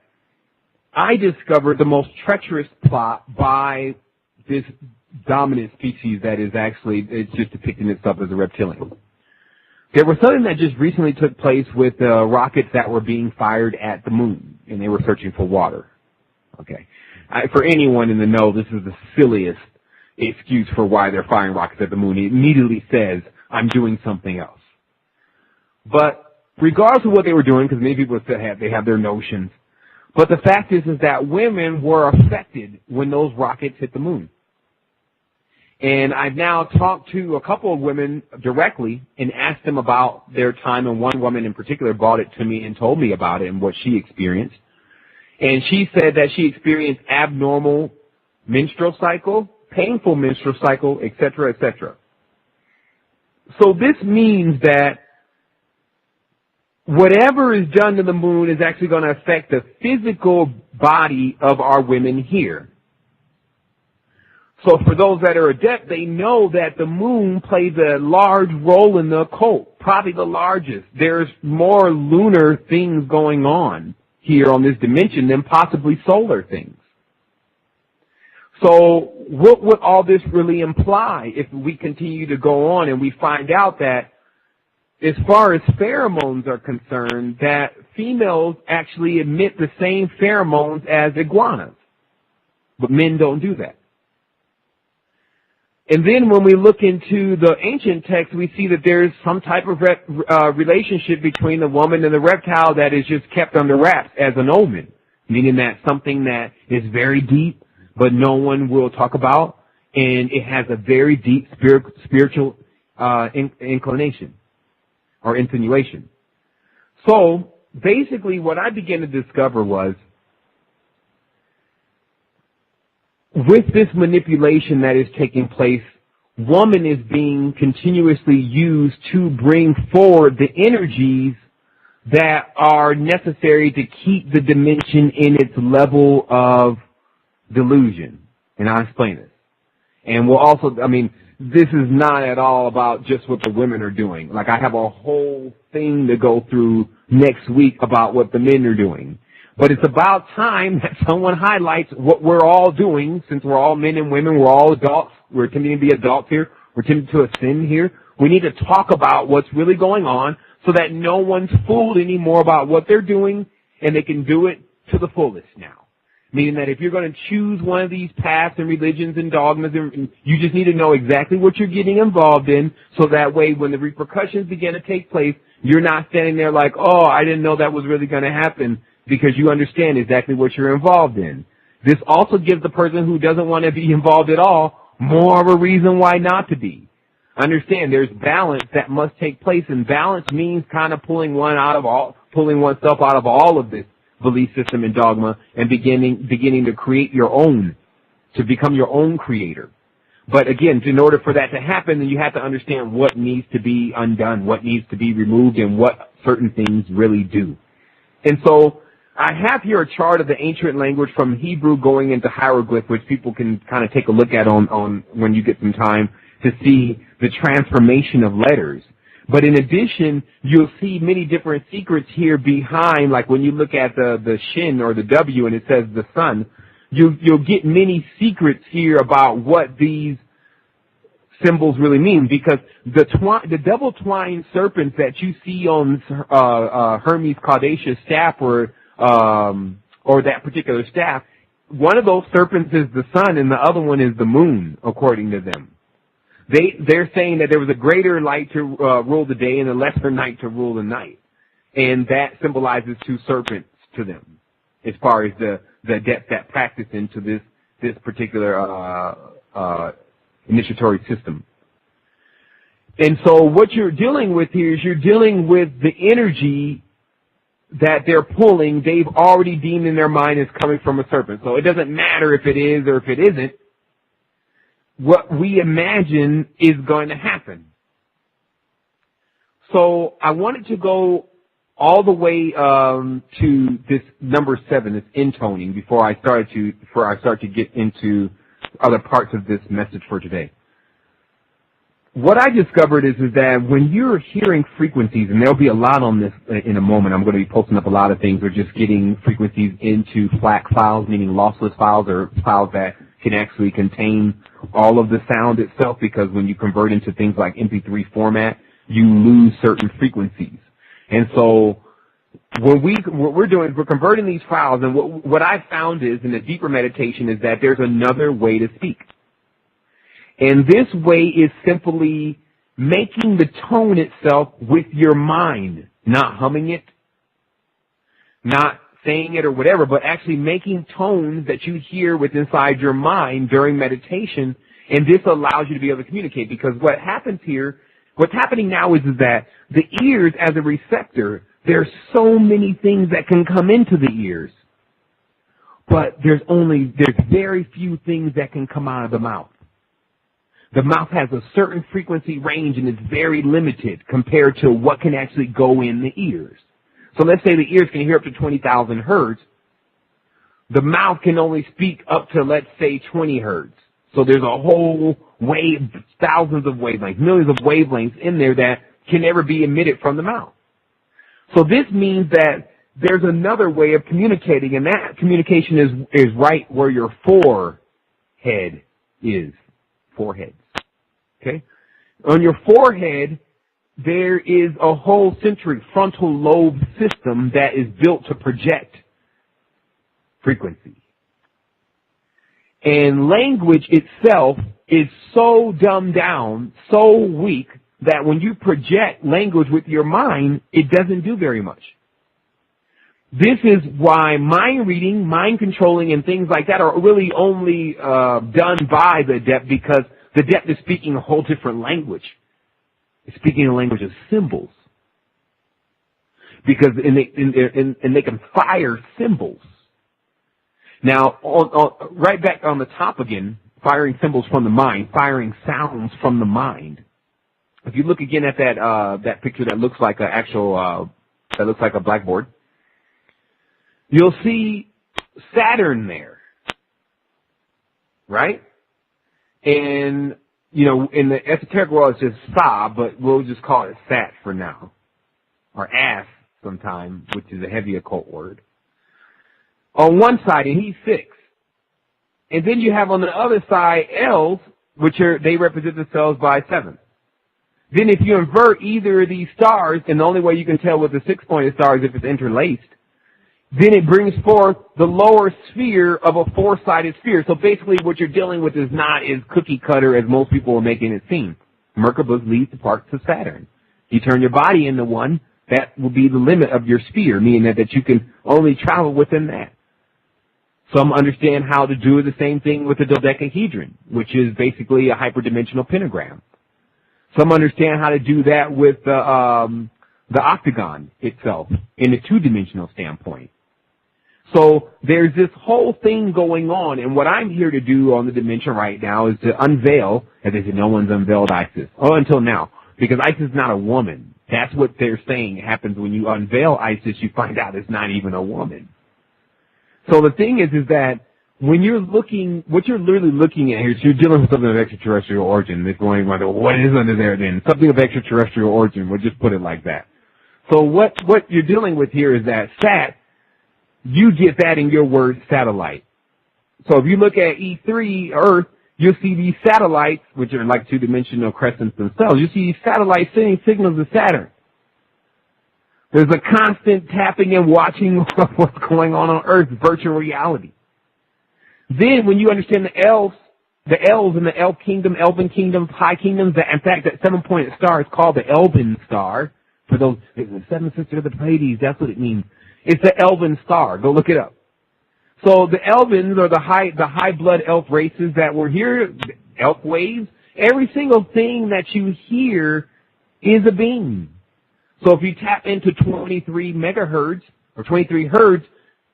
Speaker 1: I discovered the most treacherous plot by this dominant species that is actually, it's just depicting itself as a reptilian. There was something that just recently took place with rockets that were being fired at the moon, and they were searching for water. Okay. For anyone in the know, this is the silliest excuse for why they're firing rockets at the moon. It immediately says, I'm doing something else. But regardless of what they were doing, because many people they have their notions, but the fact is that women were affected when those rockets hit the moon. And I've now talked to a couple of women directly and asked them about their time, and one woman in particular brought it to me and told me about it and what she experienced. And she said that she experienced abnormal menstrual cycle, painful menstrual cycle, etc., etc. So this means that whatever is done to the moon is actually going to affect the physical body of our women here. So for those that are adept, they know that the moon plays a large role in the occult, probably the largest. There's more lunar things going on here on this dimension than possibly solar things. So what would all this really imply if we continue to go on and we find out that as far as pheromones are concerned, that females actually emit the same pheromones as iguanas, but men don't do that. And then when we look into the ancient text, we see that there's some type of relationship between the woman and the reptile that is just kept under wraps as an omen, meaning that something that is very deep, but no one will talk about, and it has a very deep spiritual inclination or insinuation. So basically what I began to discover was, with this manipulation that is taking place, woman is being continuously used to bring forward the energies that are necessary to keep the dimension in its level of delusion. And I'll explain this. And we'll also, this is not at all about just what the women are doing. Like, I have a whole thing to go through next week about what the men are doing. But it's about time that someone highlights what we're all doing, since we're all men and women, we're all adults, we're attempting to be adults here, we're attempting to ascend here. We need to talk about what's really going on so that no one's fooled anymore about what they're doing, and they can do it to the fullest now. Meaning that if you're going to choose one of these paths and religions and dogmas, you just need to know exactly what you're getting involved in, so that way when the repercussions begin to take place, you're not standing there like, oh, I didn't know that was really going to happen, because you understand exactly what you're involved in. This also gives the person who doesn't want to be involved at all more of a reason why not to be. Understand, there's balance that must take place, and balance means kind of pulling oneself out of all of this belief system and dogma and beginning to create your own, to become your own creator. But again, in order for that to happen, then you have to understand what needs to be undone, what needs to be removed, and what certain things really do. And so I have here a chart of the ancient language from Hebrew going into hieroglyph, which people can kind of take a look at on when you get some time to see the transformation of letters. But in addition, you'll see many different secrets here behind, like when you look at the shin or the W and it says the sun, you'll get many secrets here about what these symbols really mean, because the double twined serpents that you see on Hermes Caudatius staff or that particular staff, one of those serpents is the sun and the other one is the moon, according to them. They're saying that there was a greater light to rule the day and a lesser night to rule the night. And that symbolizes two serpents to them, as far as the depth that practice into this particular initiatory system. And so what you're dealing with here is you're dealing with the energy that they're pulling, they've already deemed in their mind as coming from a serpent. So it doesn't matter if it is or if it isn't. What we imagine is going to happen. So I wanted to go all the way to this number 7, this intoning, before I start to get into other parts of this message for today. What I discovered is that when you're hearing frequencies, and there'll be a lot on this in a moment, I'm going to be posting up a lot of things. We're just getting frequencies into FLAC files, meaning lossless files, or files that can actually contain all of the sound itself, because when you convert into things like MP3 format, you lose certain frequencies. And so what we're doing is we're converting these files, and what I found is, in a deeper meditation, is that there's another way to speak. And this way is simply making the tone itself with your mind, not humming it, not saying it or whatever, but actually making tones that you hear with inside your mind during meditation, and this allows you to be able to communicate. Because what happens here, what's happening now is that the ears as a receptor, there's so many things that can come into the ears, but there's very few things that can come out of the mouth. The mouth has a certain frequency range, and it's very limited compared to what can actually go in the ears. So let's say the ears can hear up to 20,000 hertz. The mouth can only speak up to, let's say, 20 hertz. So there's a whole wave, thousands of wavelengths, millions of wavelengths in there that can never be emitted from the mouth. So this means that there's another way of communicating, and that communication is right where your forehead is. Foreheads. Okay? On your forehead, there is a whole centric frontal lobe system that is built to project frequency. And language itself is so dumbed down, so weak, that when you project language with your mind, it doesn't do very much. This is why mind reading, mind controlling, and things like that are really only done by the adept, because the adept is speaking a whole different language. It's speaking a language of symbols. Because and they can fire symbols. Now, right back on the top again, firing symbols from the mind, firing sounds from the mind. If you look again at that picture that looks like a blackboard, you'll see Saturn there, right? And, you know, in the esoteric world it's just Sa, but we'll just call it Sat for now. Or Ass sometime, which is a heavy occult word. On one side, and he's 6. And then you have on the other side L's, which they represent themselves by 7. Then if you invert either of these stars, and the only way you can tell with the 6-pointed star is if it's interlaced, then it brings forth the lower sphere of a 4-sided sphere. So basically what you're dealing with is not as cookie cutter as most people are making it seem. Merkabah leads the park to Saturn. You turn your body into one, that will be the limit of your sphere, meaning that you can only travel within that. Some understand how to do the same thing with the dodecahedron, which is basically a hyperdimensional pentagram. Some understand how to do that with the octagon itself in a 2-dimensional standpoint. So there's this whole thing going on, and what I'm here to do on the dimension right now is to unveil, as they say, no one's unveiled Isis. Oh, until now, because Isis is not a woman. That's what they're saying happens when you unveil Isis, you find out it's not even a woman. So the thing is that when you're looking, what you're literally looking at here is you're dealing with something of extraterrestrial origin. They're going, well, what is under there then? Something of extraterrestrial origin. We'll just put it like that. So what you're dealing with here is that sat, you get that in your word satellite. So if you look at E3, Earth, you'll see these satellites, which are like 2-dimensional crescents themselves. You see these satellites sending signals to Saturn. There's a constant tapping and watching of what's going on Earth, virtual reality. Then when you understand the elves in the elf kingdom, elven kingdoms, high kingdoms, in fact, that 7-pointed star is called the Elven star. For those, the 7 sisters of the Pleiades, that's what it means. It's the Elven star. Go look it up. So the Elvens are the high blood elf races that were here, elf waves. Every single thing that you hear is a being. So if you tap into 23 megahertz or 23 hertz,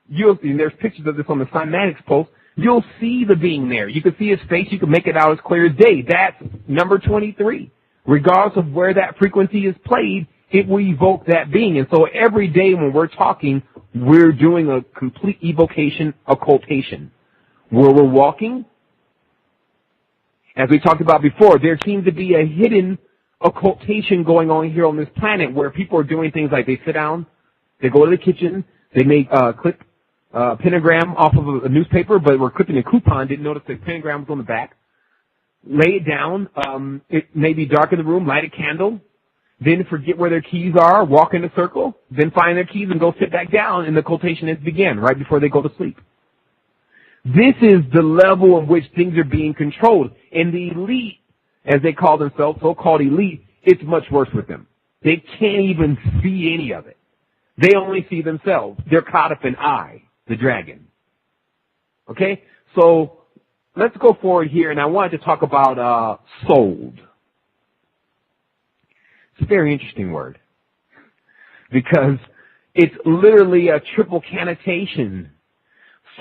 Speaker 1: you'll see, and there's pictures of this on the cymatics post, you'll see the being there. You can see his face. You can make it out as clear as day. That's number 23. Regardless of where that frequency is played, it will evoke that being. And so every day when we're talking, we're doing a complete evocation, occultation. Where we're walking, as we talked about before, there seems to be a hidden occultation going on here on this planet where people are doing things like they sit down, they go to the kitchen, they make clip pentagram off of a newspaper, but we're clipping a coupon, didn't notice the pentagram was on the back. Lay it down, it may be dark in the room, light a candle, then forget where their keys are, walk in a circle, then find their keys and go sit back down, and the occultation has begun right before they go to sleep. This is the level in which things are being controlled. And the elite, as they call themselves, so-called elite, it's much worse with them. They can't even see any of it. They only see themselves. They're caught up in I, the dragon. Okay? So let's go forward here, and I wanted to talk about sold. It's a very interesting word because it's literally a triple connotation.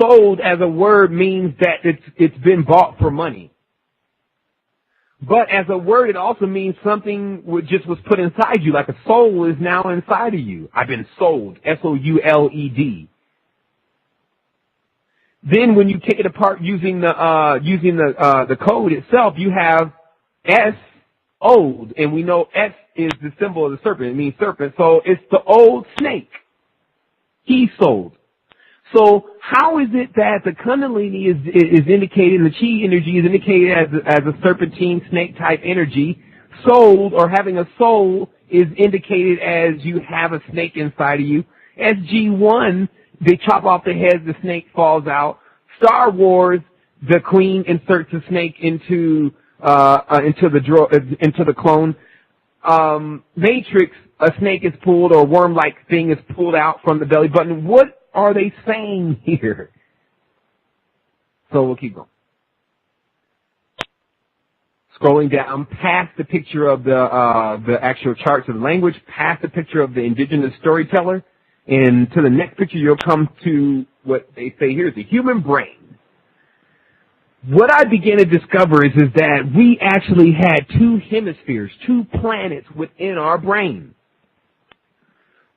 Speaker 1: Sold as a word means that it's been bought for money. But as a word, it also means something just was put inside you, like a soul is now inside of you. I've been sold, S-O-U-L-E-D. Then when you take it apart using the code itself, you have S, old, and we know S is the symbol of the serpent. It means serpent, so it's the old snake. He sold. So how is it that the Kundalini is indicated, the Chi energy is indicated as a serpentine snake type energy? Sold, or having a soul, is indicated as you have a snake inside of you. SG1, they chop off the head, the snake falls out. Star Wars, the queen inserts a snake into the clone. Matrix, a snake is pulled, or a worm-like thing is pulled out from the belly button. What are they saying here? So we'll keep going. Scrolling down past the picture of the actual charts of the language, past the picture of the indigenous storyteller, and to the next picture you'll come to what they say here is the human brain. What I began to discover is that we actually had two hemispheres, two planets within our brain.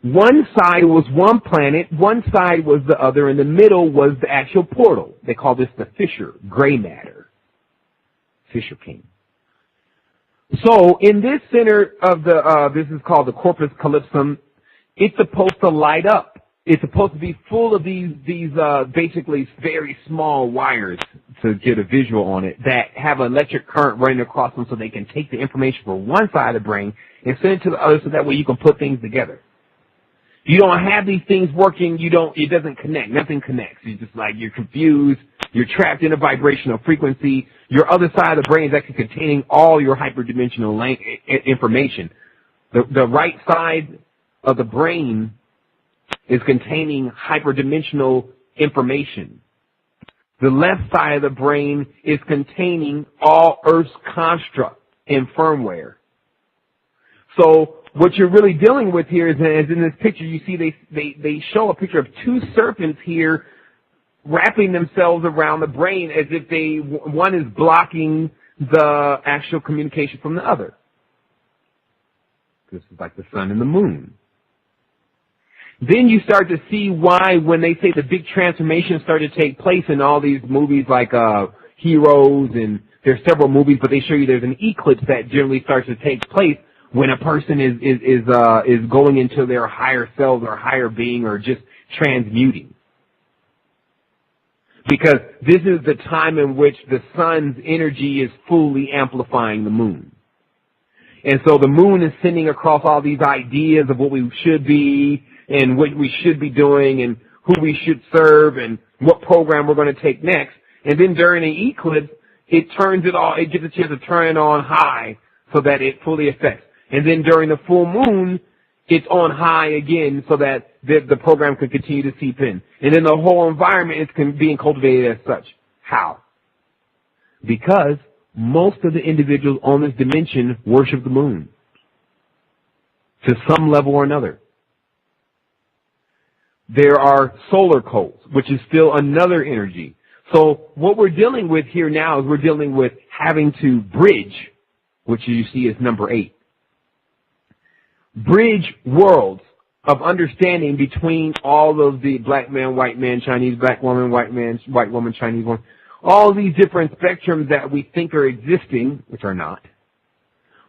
Speaker 1: One side was one planet, one side was the other, and the middle was the actual portal. They call this the fissure, gray matter. Fissure king. So in this center of this is called the corpus callosum, it's supposed to light up. It's supposed to be full of these basically very small wires, to get a visual on it, that have an electric current running across them so they can take the information from one side of the brain and send it to the other so that way you can put things together. You don't have these things working, it doesn't connect, nothing connects. You're just like, you're confused, you're trapped in a vibrational frequency. Your other side of the brain is actually containing all your hyperdimensional information. The right side of the brain is containing hyperdimensional information. The left side of the brain is containing all Earth's construct and firmware. So what you're really dealing with here is in this picture, you see they show a picture of two serpents here wrapping themselves around the brain as if one is blocking the actual communication from the other. This is like the sun and the moon. Then you start to see why when they say the big transformation started to take place in all these movies like Heroes, and there's several movies, but they show you there's an eclipse that generally starts to take place when a person is going into their higher selves or higher being or just transmuting. Because this is the time in which the sun's energy is fully amplifying the moon. And so the moon is sending across all these ideas of what we should be and what we should be doing and who we should serve and what program we're going to take next. And then during the eclipse, it gets a chance to turn it on high so that it fully affects. And then during the full moon, it's on high again so that the program can continue to seep in. And then the whole environment is being cultivated as such. How? Because most of the individuals on this dimension worship the moon to some level or another. There are solar cults, which is still another energy. So what we're dealing with here now is we're dealing with having to bridge, which you see is number 8. Bridge worlds of understanding between all of the black man, white man, Chinese, black woman, white man, white woman, Chinese woman, all these different spectrums that we think are existing, which are not.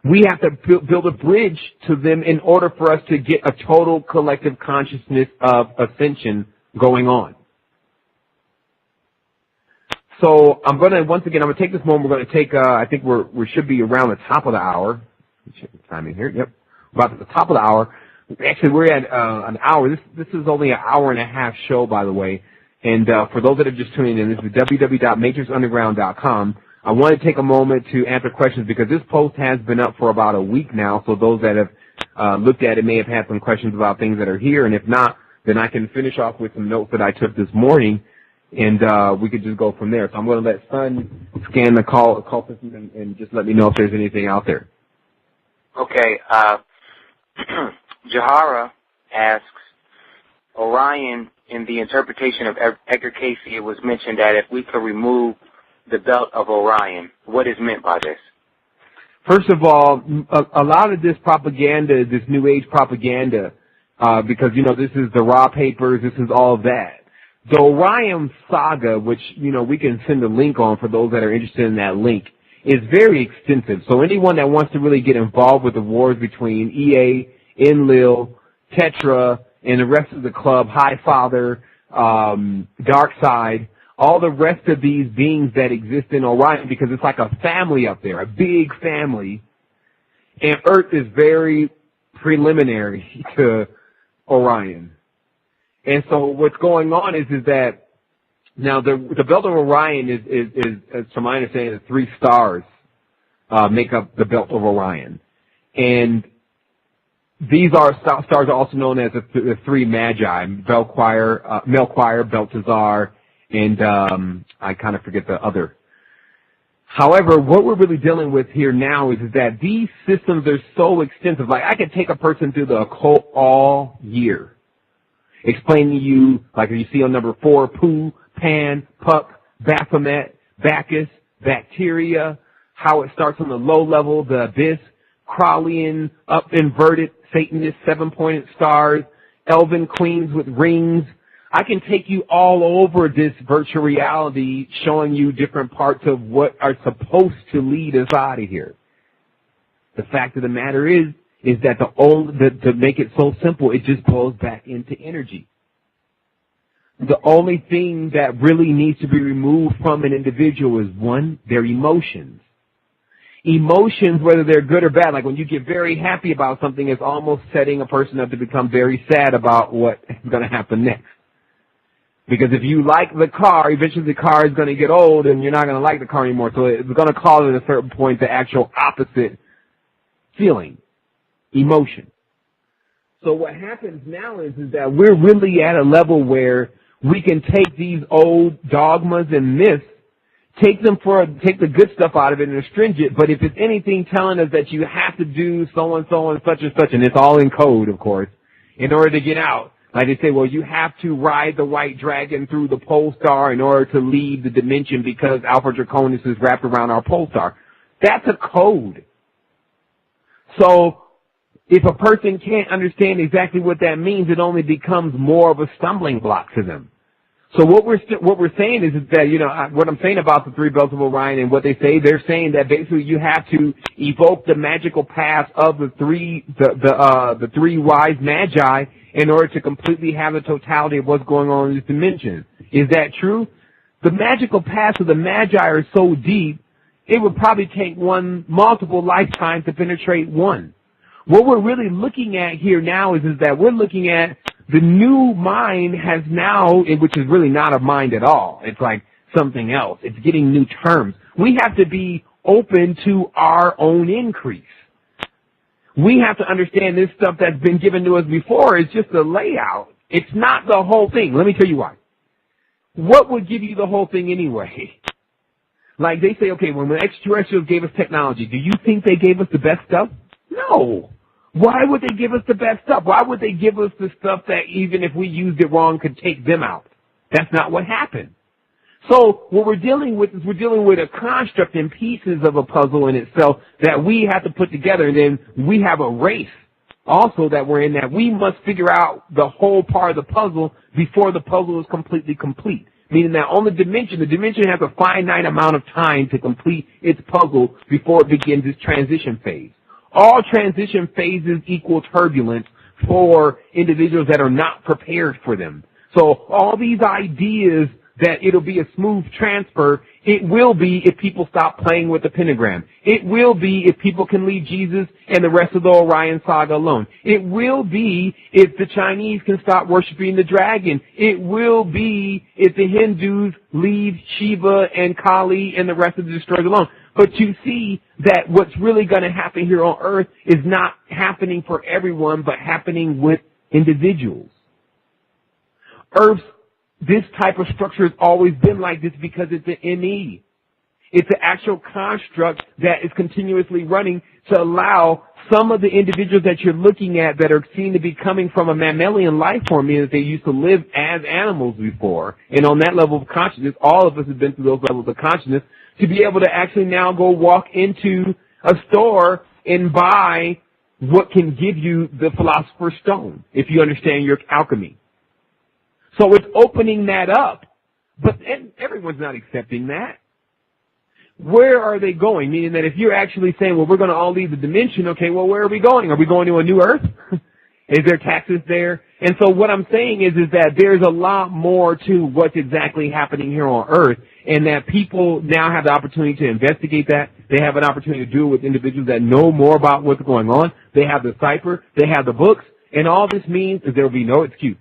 Speaker 1: We have to build a bridge to them in order for us to get a total collective consciousness of ascension going on. So I'm going to take this moment. We're going to take, I think we should be around the top of the hour. Check the timing here. Yep. About at the top of the hour. Actually, we're at an hour. This is only an hour and a half show, by the way. And for those that are just tuning in, this is www.matrixunderground.com. I want to take a moment to answer questions because this post has been up for about a week now. So those that have looked at it may have had some questions about things that are here. And if not, then I can finish off with some notes that I took this morning, and we could just go from there. So I'm going to let Sun scan the call system and just let me know if there's anything out there.
Speaker 2: Okay. Jahara asks, Orion, in the interpretation of Edgar Cayce, it was mentioned that if we could remove the belt of Orion, what is meant by this?
Speaker 1: First of all, a lot of this propaganda, this New Age propaganda, because, this is the raw papers, this is all of that. The Orion saga, which, we can send a link on for those that are interested in that link, is very extensive. So anyone that wants to really get involved with the wars between EA, Enlil, Tetra, and the rest of the club, High Father, Dark Side, all the rest of these beings that exist in Orion, because it's like a family up there, a big family, and Earth is very preliminary to Orion. And so what's going on is that now the belt of Orion is from my understanding, the 3 stars make up the belt of Orion, and these stars are also known as the 3 magi: Melchior, Belteshazzar, and I kind of forget the other. However, what we're really dealing with here now is that these systems are so extensive. Like, I could take a person through the occult all year, explaining to you, like you see on number 4, Pooh, Pan, Puck, Baphomet, Bacchus, bacteria, how it starts on the low level, the abyss, Crowleyan, up inverted, Satanist, 7-pointed stars, elven queens with rings. I can take you all over this virtual reality, showing you different parts of what are supposed to lead us out of here. The fact of the matter is that to make it so simple, it just boils back into energy. The only thing that really needs to be removed from an individual is, one, their emotions. Emotions, whether they're good or bad, like when you get very happy about something, is almost setting a person up to become very sad about what is going to happen next. Because if you like the car, eventually the car is going to get old and you're not going to like the car anymore. So it's going to cause at a certain point the actual opposite feeling, emotion. So what happens now is that we're really at a level where we can take these old dogmas and myths, take the good stuff out of it and astringe it, but if it's anything telling us that you have to do so and so and such, and it's all in code, of course, in order to get out. Like they say, well, you have to ride the white dragon through the pole star in order to leave the dimension because Alpha Draconis is wrapped around our pole star. That's a code. So if a person can't understand exactly what that means, it only becomes more of a stumbling block to them. So what we're saying is that, what I'm saying about the three belts of Orion and what they say, they're saying that basically you have to evoke the magical path of the three wise magi in order to completely have the totality of what's going on in this dimension. Is that true? The magical paths of the magi are so deep, it would probably take multiple lifetimes to penetrate one. What we're really looking at here now is that we're looking at the new mind has now, which is really not a mind at all. It's like something else. It's getting new terms. We have to be open to our own increase. We have to understand this stuff that's been given to us before is just a layout. It's not the whole thing. Let me tell you why. What would give you the whole thing anyway? Like they say, okay, when the extraterrestrials gave us technology, do you think they gave us the best stuff? No. Why would they give us the best stuff? Why would they give us the stuff that even if we used it wrong could take them out? That's not what happened. So what we're dealing with is a construct and pieces of a puzzle in itself that we have to put together. And then we have a race also that we're in that we must figure out the whole part of the puzzle before the puzzle is completely complete. Meaning that on the dimension has a finite amount of time to complete its puzzle before it begins its transition phase. All transition phases equal turbulence for individuals that are not prepared for them. So all these ideas that it'll be a smooth transfer, it will be if people stop playing with the pentagram. It will be if people can leave Jesus and the rest of the Orion saga alone. It will be if the Chinese can stop worshiping the dragon. It will be if the Hindus leave Shiva and Kali and the rest of the destroyers alone. But you see that what's really going to happen here on Earth is not happening for everyone, but happening with individuals. This type of structure has always been like this because it's an ME. It's an actual construct that is continuously running to allow some of the individuals that you're looking at that are seen to be coming from a mammalian life form, meaning that they used to live as animals before. And on that level of consciousness, all of us have been through those levels of consciousness, to be able to actually now go walk into a store and buy what can give you the Philosopher's Stone, if you understand your alchemy. So it's opening that up, but everyone's not accepting that. Where are they going? Meaning that if you're actually saying, well, we're going to all leave the dimension, okay, well, where are we going? Are we going to a new Earth? Is there taxes there? And so what I'm saying is that there's a lot more to what's exactly happening here on Earth, and that people now have the opportunity to investigate that. They have an opportunity to do it with individuals that know more about what's going on. They have the cipher. They have the books. And all this means is there will be no excuse.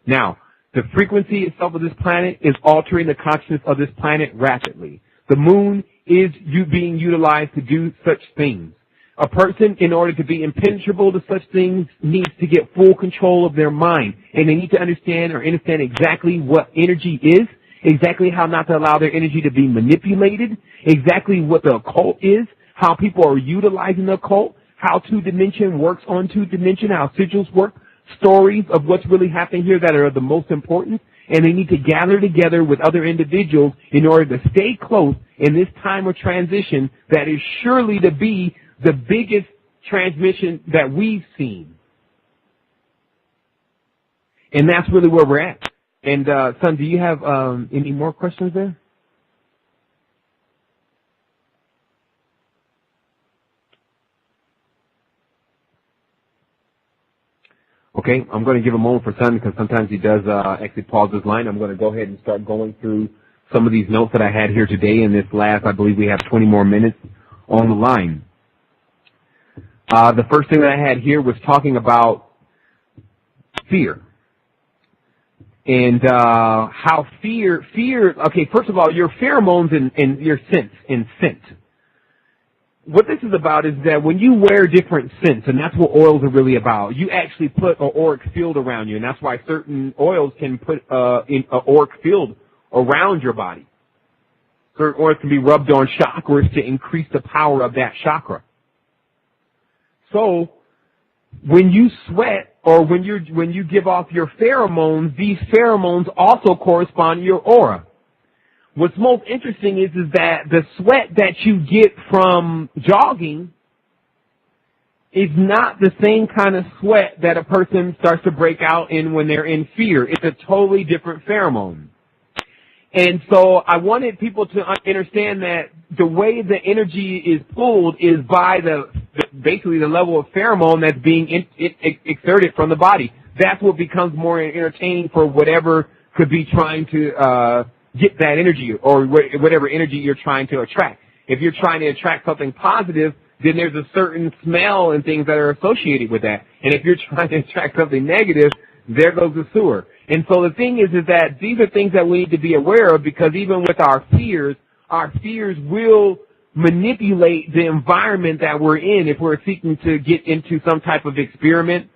Speaker 1: Now, the frequency itself of this planet is altering the consciousness of this planet rapidly. The moon is being utilized to do such things. A person, in order to be impenetrable to such things, needs to get full control of their mind. And they need to understand exactly what energy is, exactly how not to allow their energy to be manipulated, exactly what the occult is, how people are utilizing the occult, how two-dimension works on two-dimension, how sigils work, stories of what's really happening here that are the most important, and they need to gather together with other individuals in order to stay close in this time of transition that is surely to be the biggest transmission that we've seen. And that's really where we're at. And, son, do you have any more questions there? Okay, I'm going to give a moment for Son because sometimes he does actually pause his line. I'm going to go ahead and start going through some of these notes that I had here today in this last, I believe we have 20 more minutes on the line. The first thing that I had here was talking about fear. And how fear, okay, first of all, your pheromones and your scent. What this is about is that when you wear different scents, and that's what oils are really about, you actually put an auric field around you, and that's why certain oils can put in an auric field around your body. Certain oils can be rubbed on chakras to increase the power of that chakra. So, when you sweat or when you give off your pheromones, these pheromones also correspond to your aura. What's most interesting is that the sweat that you get from jogging is not the same kind of sweat that a person starts to break out in when they're in fear. It's a totally different pheromone. And so I wanted people to understand that the way the energy is pulled is by basically the level of pheromone that's being exerted from the body. That's what becomes more entertaining for whatever could be trying to get that energy or whatever energy you're trying to attract. If you're trying to attract something positive, then there's a certain smell and things that are associated with that. And if you're trying to attract something negative, there goes the sewer. And so the thing is that these are things that we need to be aware of, because even with our fears will manipulate the environment that we're in if we're seeking to get into some type of experiment.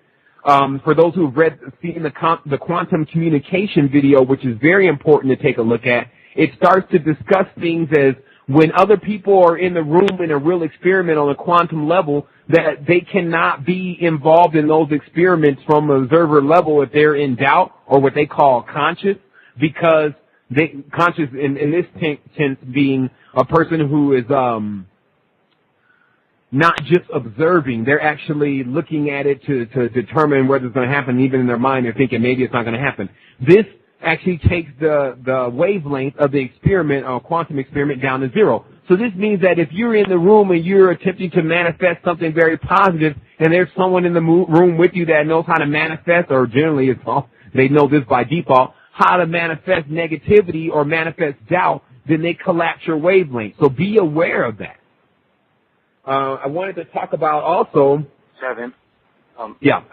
Speaker 1: For those who have seen the quantum communication video, which is very important to take a look at, it starts to discuss things as when other people are in the room in a real experiment on a quantum level, that they cannot be involved in those experiments from an observer level if they're in doubt or what they call conscious, because conscious in this sense being a person who is not just observing, they're actually looking at it to determine whether it's going to happen. Even in their mind, they're thinking maybe it's not going to happen. This actually takes the wavelength of the experiment, or quantum experiment, down to zero. So this means that if you're in the room and you're attempting to manifest something very positive, and there's someone in the room with you that knows how to manifest, or generally they know this by default, how to manifest negativity or manifest doubt, then they collapse your wavelength. So be aware of that. I wanted to talk about also...
Speaker 2: Seven.
Speaker 1: Yeah.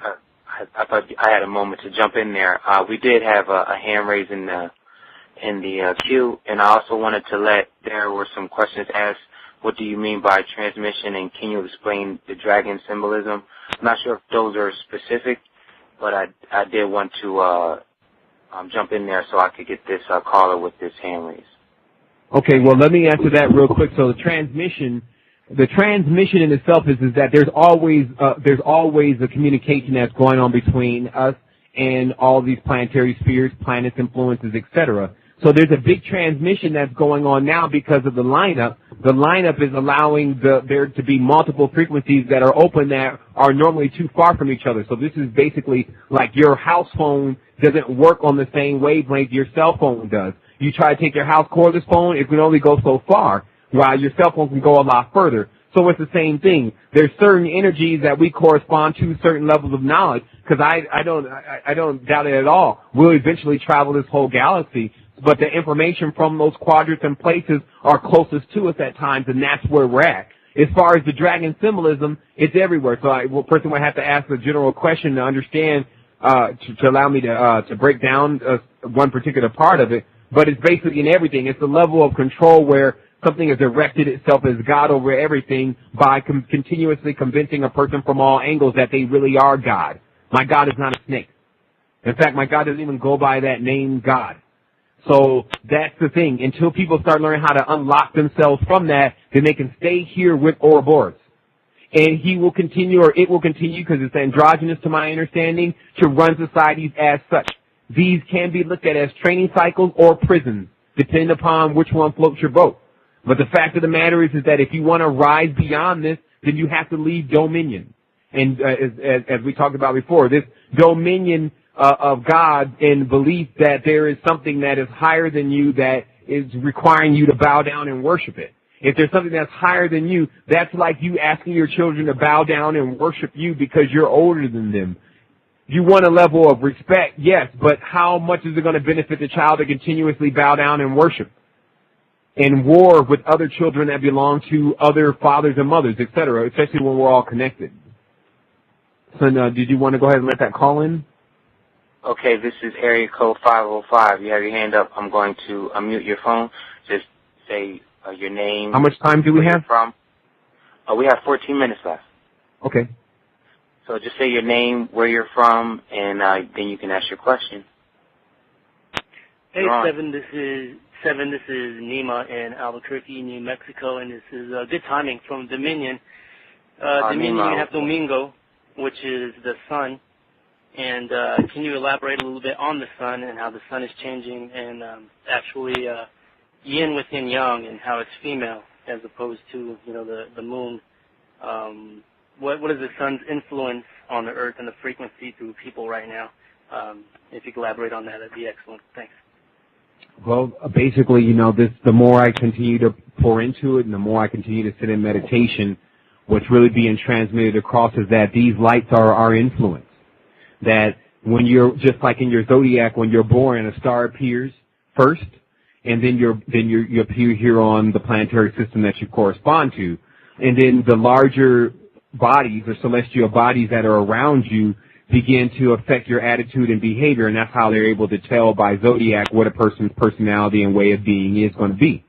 Speaker 2: I thought I had a moment to jump in there. We did have a hand raised in the queue, and I also wanted to there were some questions asked. What do you mean by transmission, and can you explain the dragon symbolism? I'm not sure if those are specific, but I did want to jump in there so I could get this caller with this hand raised.
Speaker 1: Okay, well, let me answer that real quick. So the transmission in itself is that there's always a communication that's going on between us and all these planetary spheres, planets, influences, etc. So there's a big transmission that's going on now because of the lineup. The lineup is allowing there to be multiple frequencies that are open that are normally too far from each other. So this is basically like your house phone doesn't work on the same wavelength your cell phone does. You try to take your house cordless phone, it can only go so far, while your cell phone can go a lot further. So it's the same thing. There's certain energies that we correspond to certain levels of knowledge, because I don't doubt it at all. We'll eventually travel this whole galaxy, but the information from those quadrants and places are closest to us at times, and that's where we're at. As far as the dragon symbolism, it's everywhere. So a person would have to ask a general question to understand, to allow me to break down one particular part of it. But it's basically in everything. It's the level of control where something has erected itself as God over everything by continuously convincing a person from all angles that they really are God. My God is not a snake. In fact, my God doesn't even go by that name, God. So that's the thing. Until people start learning how to unlock themselves from that, then they can stay here with Ouroboros. And he will continue, or it will continue, because it's androgynous to my understanding, to run societies as such. These can be looked at as training cycles or prisons, depending upon which one floats your boat. But the fact of the matter is that if you want to rise beyond this, then you have to leave dominion. And as we talked about before, this dominion of God and belief that there is something that is higher than you that is requiring you to bow down and worship it. If there's something that's higher than you, that's like you asking your children to bow down and worship you because you're older than them. You want a level of respect, yes, but how much is it going to benefit the child to continuously bow down and worship and war with other children that belong to other fathers and mothers, etc., especially when we're all connected? So, did you want to go ahead and let that call in?
Speaker 2: Okay, this is area code 505. You have your hand up. I'm going to unmute your phone. Just say your name.
Speaker 1: How much time do we have?
Speaker 2: From. We have 14 minutes left.
Speaker 1: Okay.
Speaker 2: So just say your name, where you're from, and then you can ask your question.
Speaker 3: Hey, Sevan, this is Nima in Albuquerque, New Mexico, and this is good timing from Dominion. Dominion,
Speaker 2: Nima.
Speaker 3: you have Domingo, which is the sun. And can you elaborate a little bit on the sun and how the sun is changing and actually yin within yang and how it's female as opposed to, the moon? What is the sun's influence on the earth and the frequency through people right now? If you could elaborate on that, that'd be excellent. Thanks.
Speaker 1: Well, basically, the more I continue to pour into it and the more I continue to sit in meditation, what's really being transmitted across is that these lights are our influence. That when you're, just like in your zodiac, when you're born, a star appears first, and then you appear here on the planetary system that you correspond to. And then the larger bodies or celestial bodies that are around you begin to affect your attitude and behavior, and that's how they're able to tell by zodiac what a person's personality and way of being is going to be.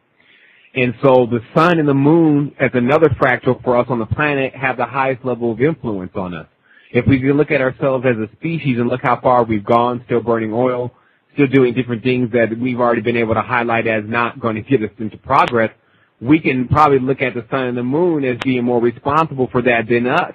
Speaker 1: And so the sun and the moon, as another fractal for us on the planet, have the highest level of influence on us. If we can look at ourselves as a species and look how far we've gone, still burning oil, still doing different things that we've already been able to highlight as not going to get us into progress, we can probably look at the sun and the moon as being more responsible for that than us,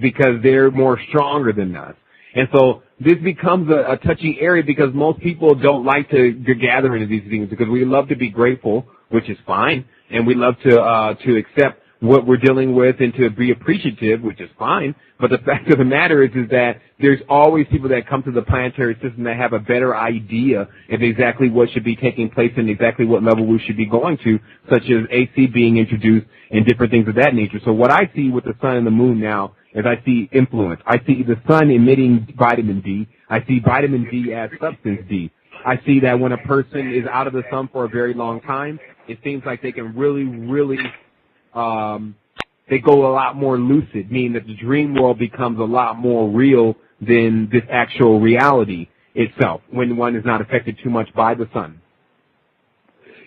Speaker 1: because they're more stronger than us. And so this becomes a touchy area because most people don't like to gather into these things because we love to be grateful, which is fine, and we love to accept what we're dealing with and to be appreciative, which is fine. But the fact of the matter is that there's always people that come to the planetary system that have a better idea of exactly what should be taking place and exactly what level we should be going to, such as AC being introduced and different things of that nature. So what I see with the sun and the moon now is I see influence. I see the sun emitting vitamin D. I see vitamin D as substance D. I see that when a person is out of the sun for a very long time, it seems like they can really they go a lot more lucid, meaning that the dream world becomes a lot more real than this actual reality itself when one is not affected too much by the sun.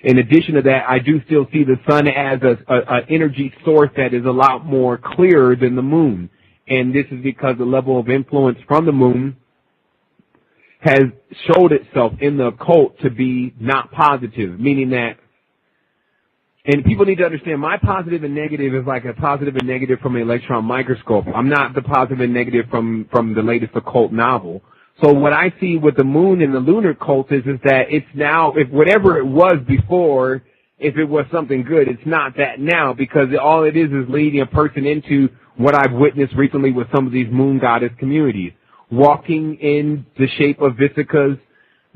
Speaker 1: In addition to that, I do still see the sun as an energy source that is a lot more clearer than the moon. And this is because the level of influence from the moon has showed itself in the occult to be not positive, meaning that, and people need to understand, my positive and negative is like a positive and negative from an electron microscope. I'm not the positive and negative from the latest occult novel. So what I see with the moon and the lunar cult is that it's now, if whatever it was before, if it was something good, it's not that now, because all it is leading a person into what I've witnessed recently with some of these moon goddess communities, walking in the shape of Visikas,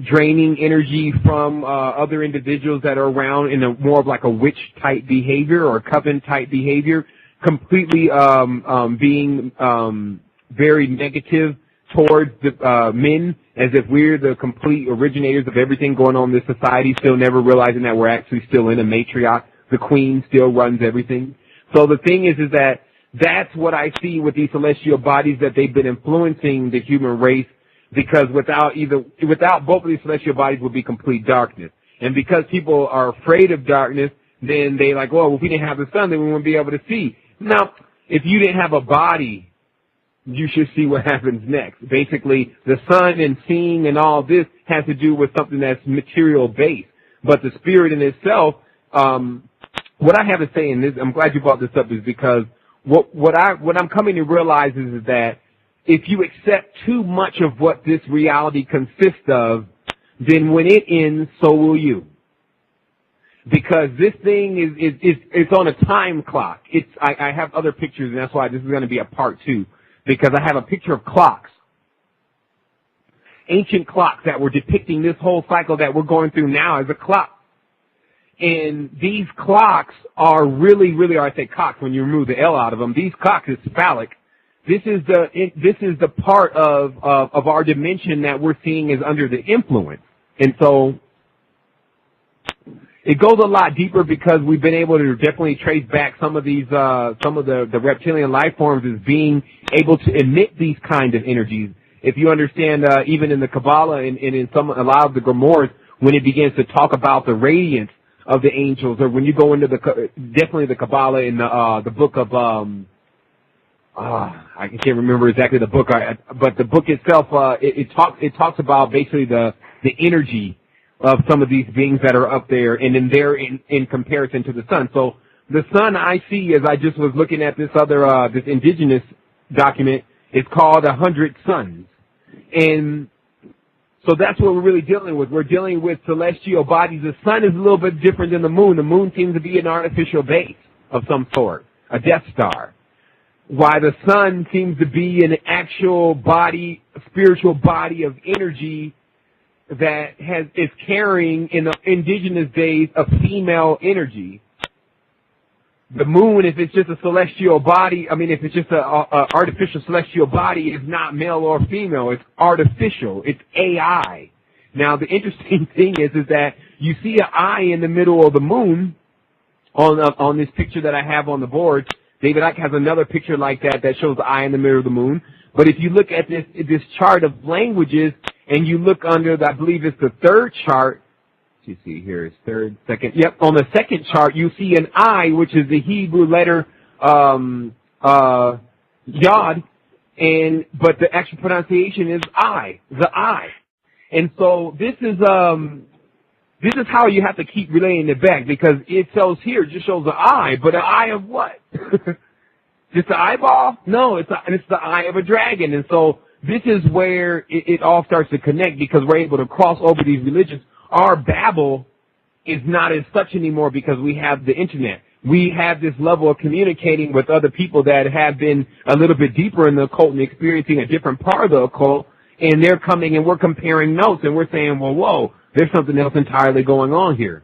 Speaker 1: draining energy from other individuals that are around in a more of like a witch-type behavior or coven-type behavior, completely being very negative towards the men, as if we're the complete originators of everything going on in this society, still never realizing that we're actually still in a matriarch. The queen still runs everything. So the thing is that that's what I see with these celestial bodies, that they've been influencing the human race, because without both of these celestial bodies would be complete darkness. And because people are afraid of darkness, then they like, well, if we didn't have the sun, then we wouldn't be able to see. Now, if you didn't have a body, you should see what happens next. Basically, the sun and seeing and all this has to do with something that's material based. But the spirit in itself, what I have to say in this, I'm glad you brought this up, is because what I'm coming to realize is that if you accept too much of what this reality consists of, then when it ends, so will you. Because this thing it's on a time clock. I have other pictures, and that's why this is going to be a part 2, because I have a picture of clocks, ancient clocks that were depicting this whole cycle that we're going through now as a clock. And these clocks are really, or I say clocks when you remove the L out of them, these clocks is phallic, This is the part of our dimension that we're seeing is under the influence. And so it goes a lot deeper because we've been able to definitely trace back some of these, some of the reptilian life forms as being able to emit these kind of energies. If you understand, even in the Kabbalah and in a lot of the Grimoires, when it begins to talk about the radiance of the angels, or when you go into definitely the Kabbalah in the book of, I can't remember exactly the book, but the book itself, it talks about basically the energy of some of these beings that are up there, and then they're in comparison to the sun. So the sun I see, as I just was looking at this other, this indigenous document, is called 100 Suns. And so that's what we're really dealing with. We're dealing with celestial bodies. The sun is a little bit different than the moon. The moon seems to be an artificial base of some sort, a Death Star. While the sun seems to be an actual body, a spiritual body of energy that is carrying in the indigenous days a female energy. The moon, if it's just a celestial body, if it's just a artificial celestial body, is not male or female. It's artificial. It's AI. Now, the interesting thing is that you see an eye in the middle of the moon on this picture that I have on the board. David Icke has another picture like that shows the eye in the middle of the moon. But if you look at this chart of languages and you look under, I believe it's the third chart. You see here is third, second. Yep, on the second chart, you see an I, which is the Hebrew letter Yod, but the actual pronunciation is I, the I. And so this is how you have to keep relaying it back, because it shows here, it just shows the eye, but an eye of what? Just the eyeball? No, it's the eye of a dragon. And so this is where it all starts to connect, because we're able to cross over these religions. Our Babel is not as such anymore because we have the internet. We have this level of communicating with other people that have been a little bit deeper in the occult and experiencing a different part of the occult, and they're coming and we're comparing notes and we're saying, well, whoa, there's something else entirely going on here.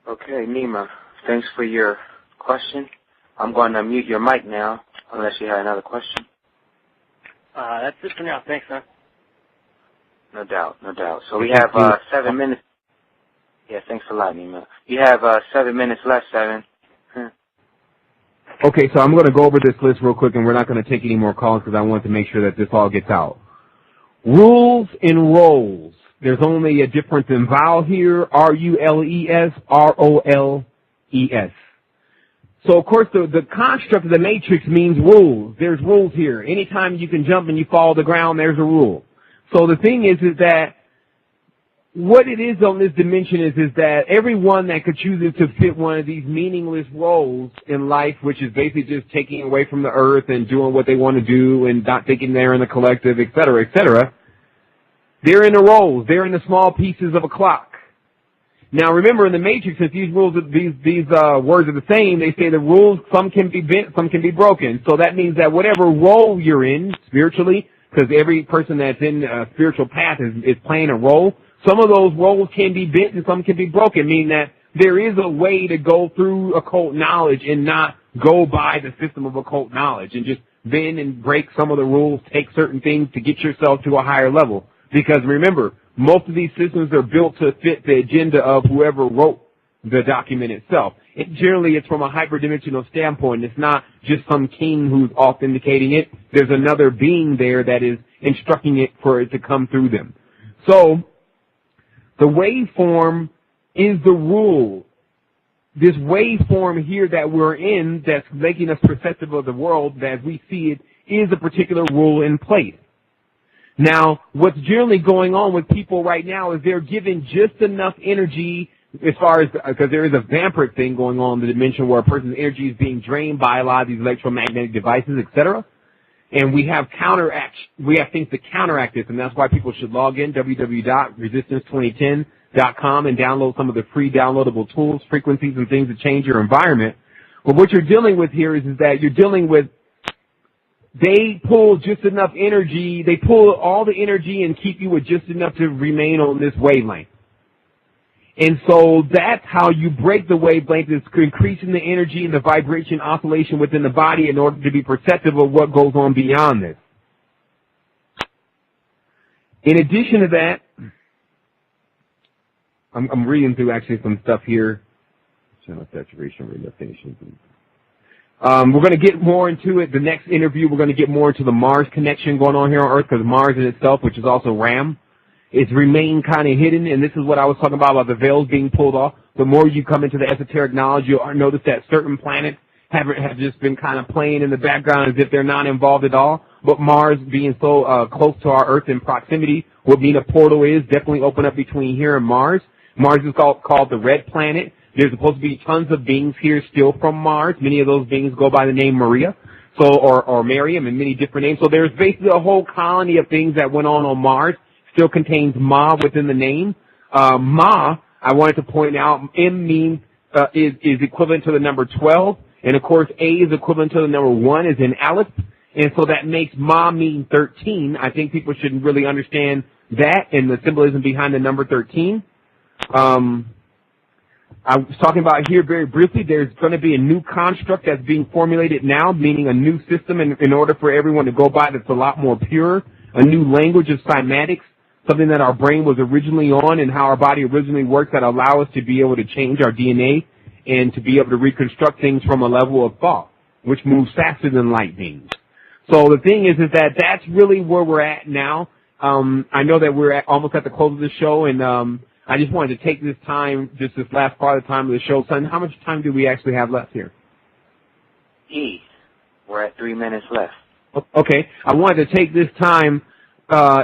Speaker 2: Okay, Nima, thanks for your question. I'm going to mute your mic now, unless you had another question.
Speaker 3: That's it for now. Thanks, man.
Speaker 2: No doubt, no doubt. So we have 7 minutes. Yeah, thanks a lot, Nima. You have 7 minutes left, Sevan.
Speaker 1: Okay, so I'm going to go over this list real quick, and we're not going to take any more calls because I want to make sure that this all gets out. Rules and roles. There's only a difference in vowel here, R-U-L-E-S, R-O-L-E-S. So, of course, the construct of the matrix means rules. There's rules here. Anytime you can jump and you fall to the ground, there's a rule. So the thing is that what it is on this dimension is that everyone that could choose to fit one of these meaningless roles in life, which is basically just taking away from the earth and doing what they want to do and not thinking they're in the collective, et cetera, they're in the roles. They're in the small pieces of a clock. Now, remember, in the Matrix, if these rules, these words are the same, they say the rules, some can be bent, some can be broken. So that means that whatever role you're in spiritually, because every person that's in a spiritual path is playing a role, some of those roles can be bent and some can be broken, meaning that there is a way to go through occult knowledge and not go by the system of occult knowledge and just bend and break some of the rules, take certain things to get yourself to a higher level. Because remember, most of these systems are built to fit the agenda of whoever wrote the document itself. Generally, it's from a hyperdimensional standpoint. It's not just some king who's authenticating it. There's another being there that is instructing it for it to come through them. So, the waveform is the rule. This waveform here that we're in that's making us perceptive of the world as we see it is a particular rule in place. Now, what's generally going on with people right now is they're given just enough energy as far as, because there is a vampiric thing going on in the dimension where a person's energy is being drained by a lot of these electromagnetic devices, etc. And we have things to counteract this, and that's why people should log in, www.resistance2010.com, and download some of the free downloadable tools, frequencies, and things to change your environment. But what you're dealing with here is that you're dealing with, they pull just enough energy, they pull all the energy and keep you with just enough to remain on this wavelength. And so that's how you break the wavelength, is increasing the energy and the vibration oscillation within the body in order to be perceptive of what goes on beyond this. In addition to that, I'm reading through actually some stuff here. Channel saturation, relaxation. We're going to get more into it. The next interview, we're going to get more into the Mars connection going on here on Earth, because Mars in itself, which is also Ram, it's remained kind of hidden, and this is what I was talking about the veils being pulled off. The more you come into the esoteric knowledge, you'll notice that certain planets have just been kind of playing in the background as if they're not involved at all. But Mars being so close to our Earth in proximity, what being a portal is, definitely open up between here and Mars. Mars is called the red planet. There's supposed to be tons of beings here still from Mars. Many of those beings go by the name Maria, or Miriam, and many different names. So there's basically a whole colony of things that went on Mars. Still contains Ma within the name. Ma, I wanted to point out, M means is equivalent to the number 12, and of course A is equivalent to the number 1, is in Aleph, and so that makes Ma mean 13. I think people should really understand that and the symbolism behind the number 13. I was talking about here very briefly, there's going to be a new construct that's being formulated now, meaning a new system in order for everyone to go by that's a lot more pure, a new language of cymatics, something that our brain was originally on and how our body originally works that allow us to be able to change our DNA and to be able to reconstruct things from a level of thought, which moves faster than light beams. So the thing is that that's really where we're at now. I know that we're almost at the close of the show, and I just wanted to take this time, just this last part of the time of the show. Son, how much time do we actually have left here?
Speaker 2: We're at 3 minutes left.
Speaker 1: Okay. I wanted to take this time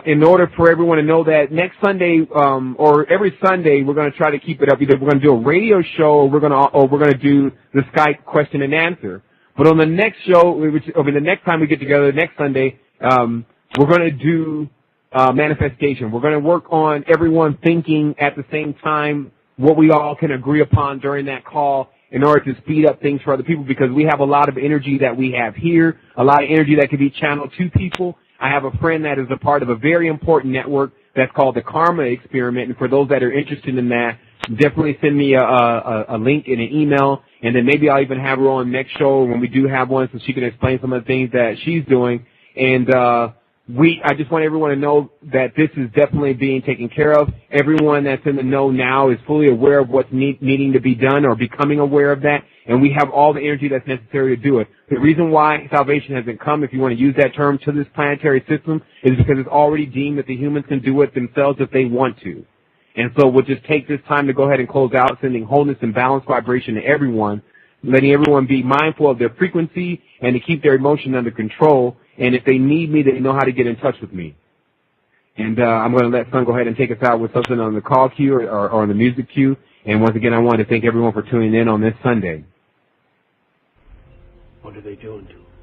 Speaker 1: in order for everyone to know that next Sunday or every Sunday we're going to try to keep it up. Either we're going to do a radio show or we're going to do the Skype question and answer. But on the next show, the next time we get together, next Sunday, we're going to do manifestation. We're going to work on everyone thinking at the same time what we all can agree upon during that call in order to speed up things for other people, because we have a lot of energy that we have here, a lot of energy that can be channeled to people. I have a friend that is a part of a very important network that's called the Karma Experiment, and for those that are interested in that, definitely send me a link in an email, and then maybe I'll even have her on next show when we do have one so she can explain some of the things that she's doing. And I just want everyone to know that this is definitely being taken care of. Everyone that's in the know now is fully aware of what's needing to be done or becoming aware of that, and we have all the energy that's necessary to do it. The reason why salvation hasn't come, if you want to use that term, to this planetary system is because it's already deemed that the humans can do it themselves if they want to. And so we'll just take this time to go ahead and close out, sending wholeness and balanced vibration to everyone, letting everyone be mindful of their frequency and to keep their emotion under control. And if they need me, they know how to get in touch with me. And I'm going to let Son go ahead and take us out with something on the call queue or on the music queue. And once again, I want to thank everyone for tuning in on this Sunday.
Speaker 4: What are they doing to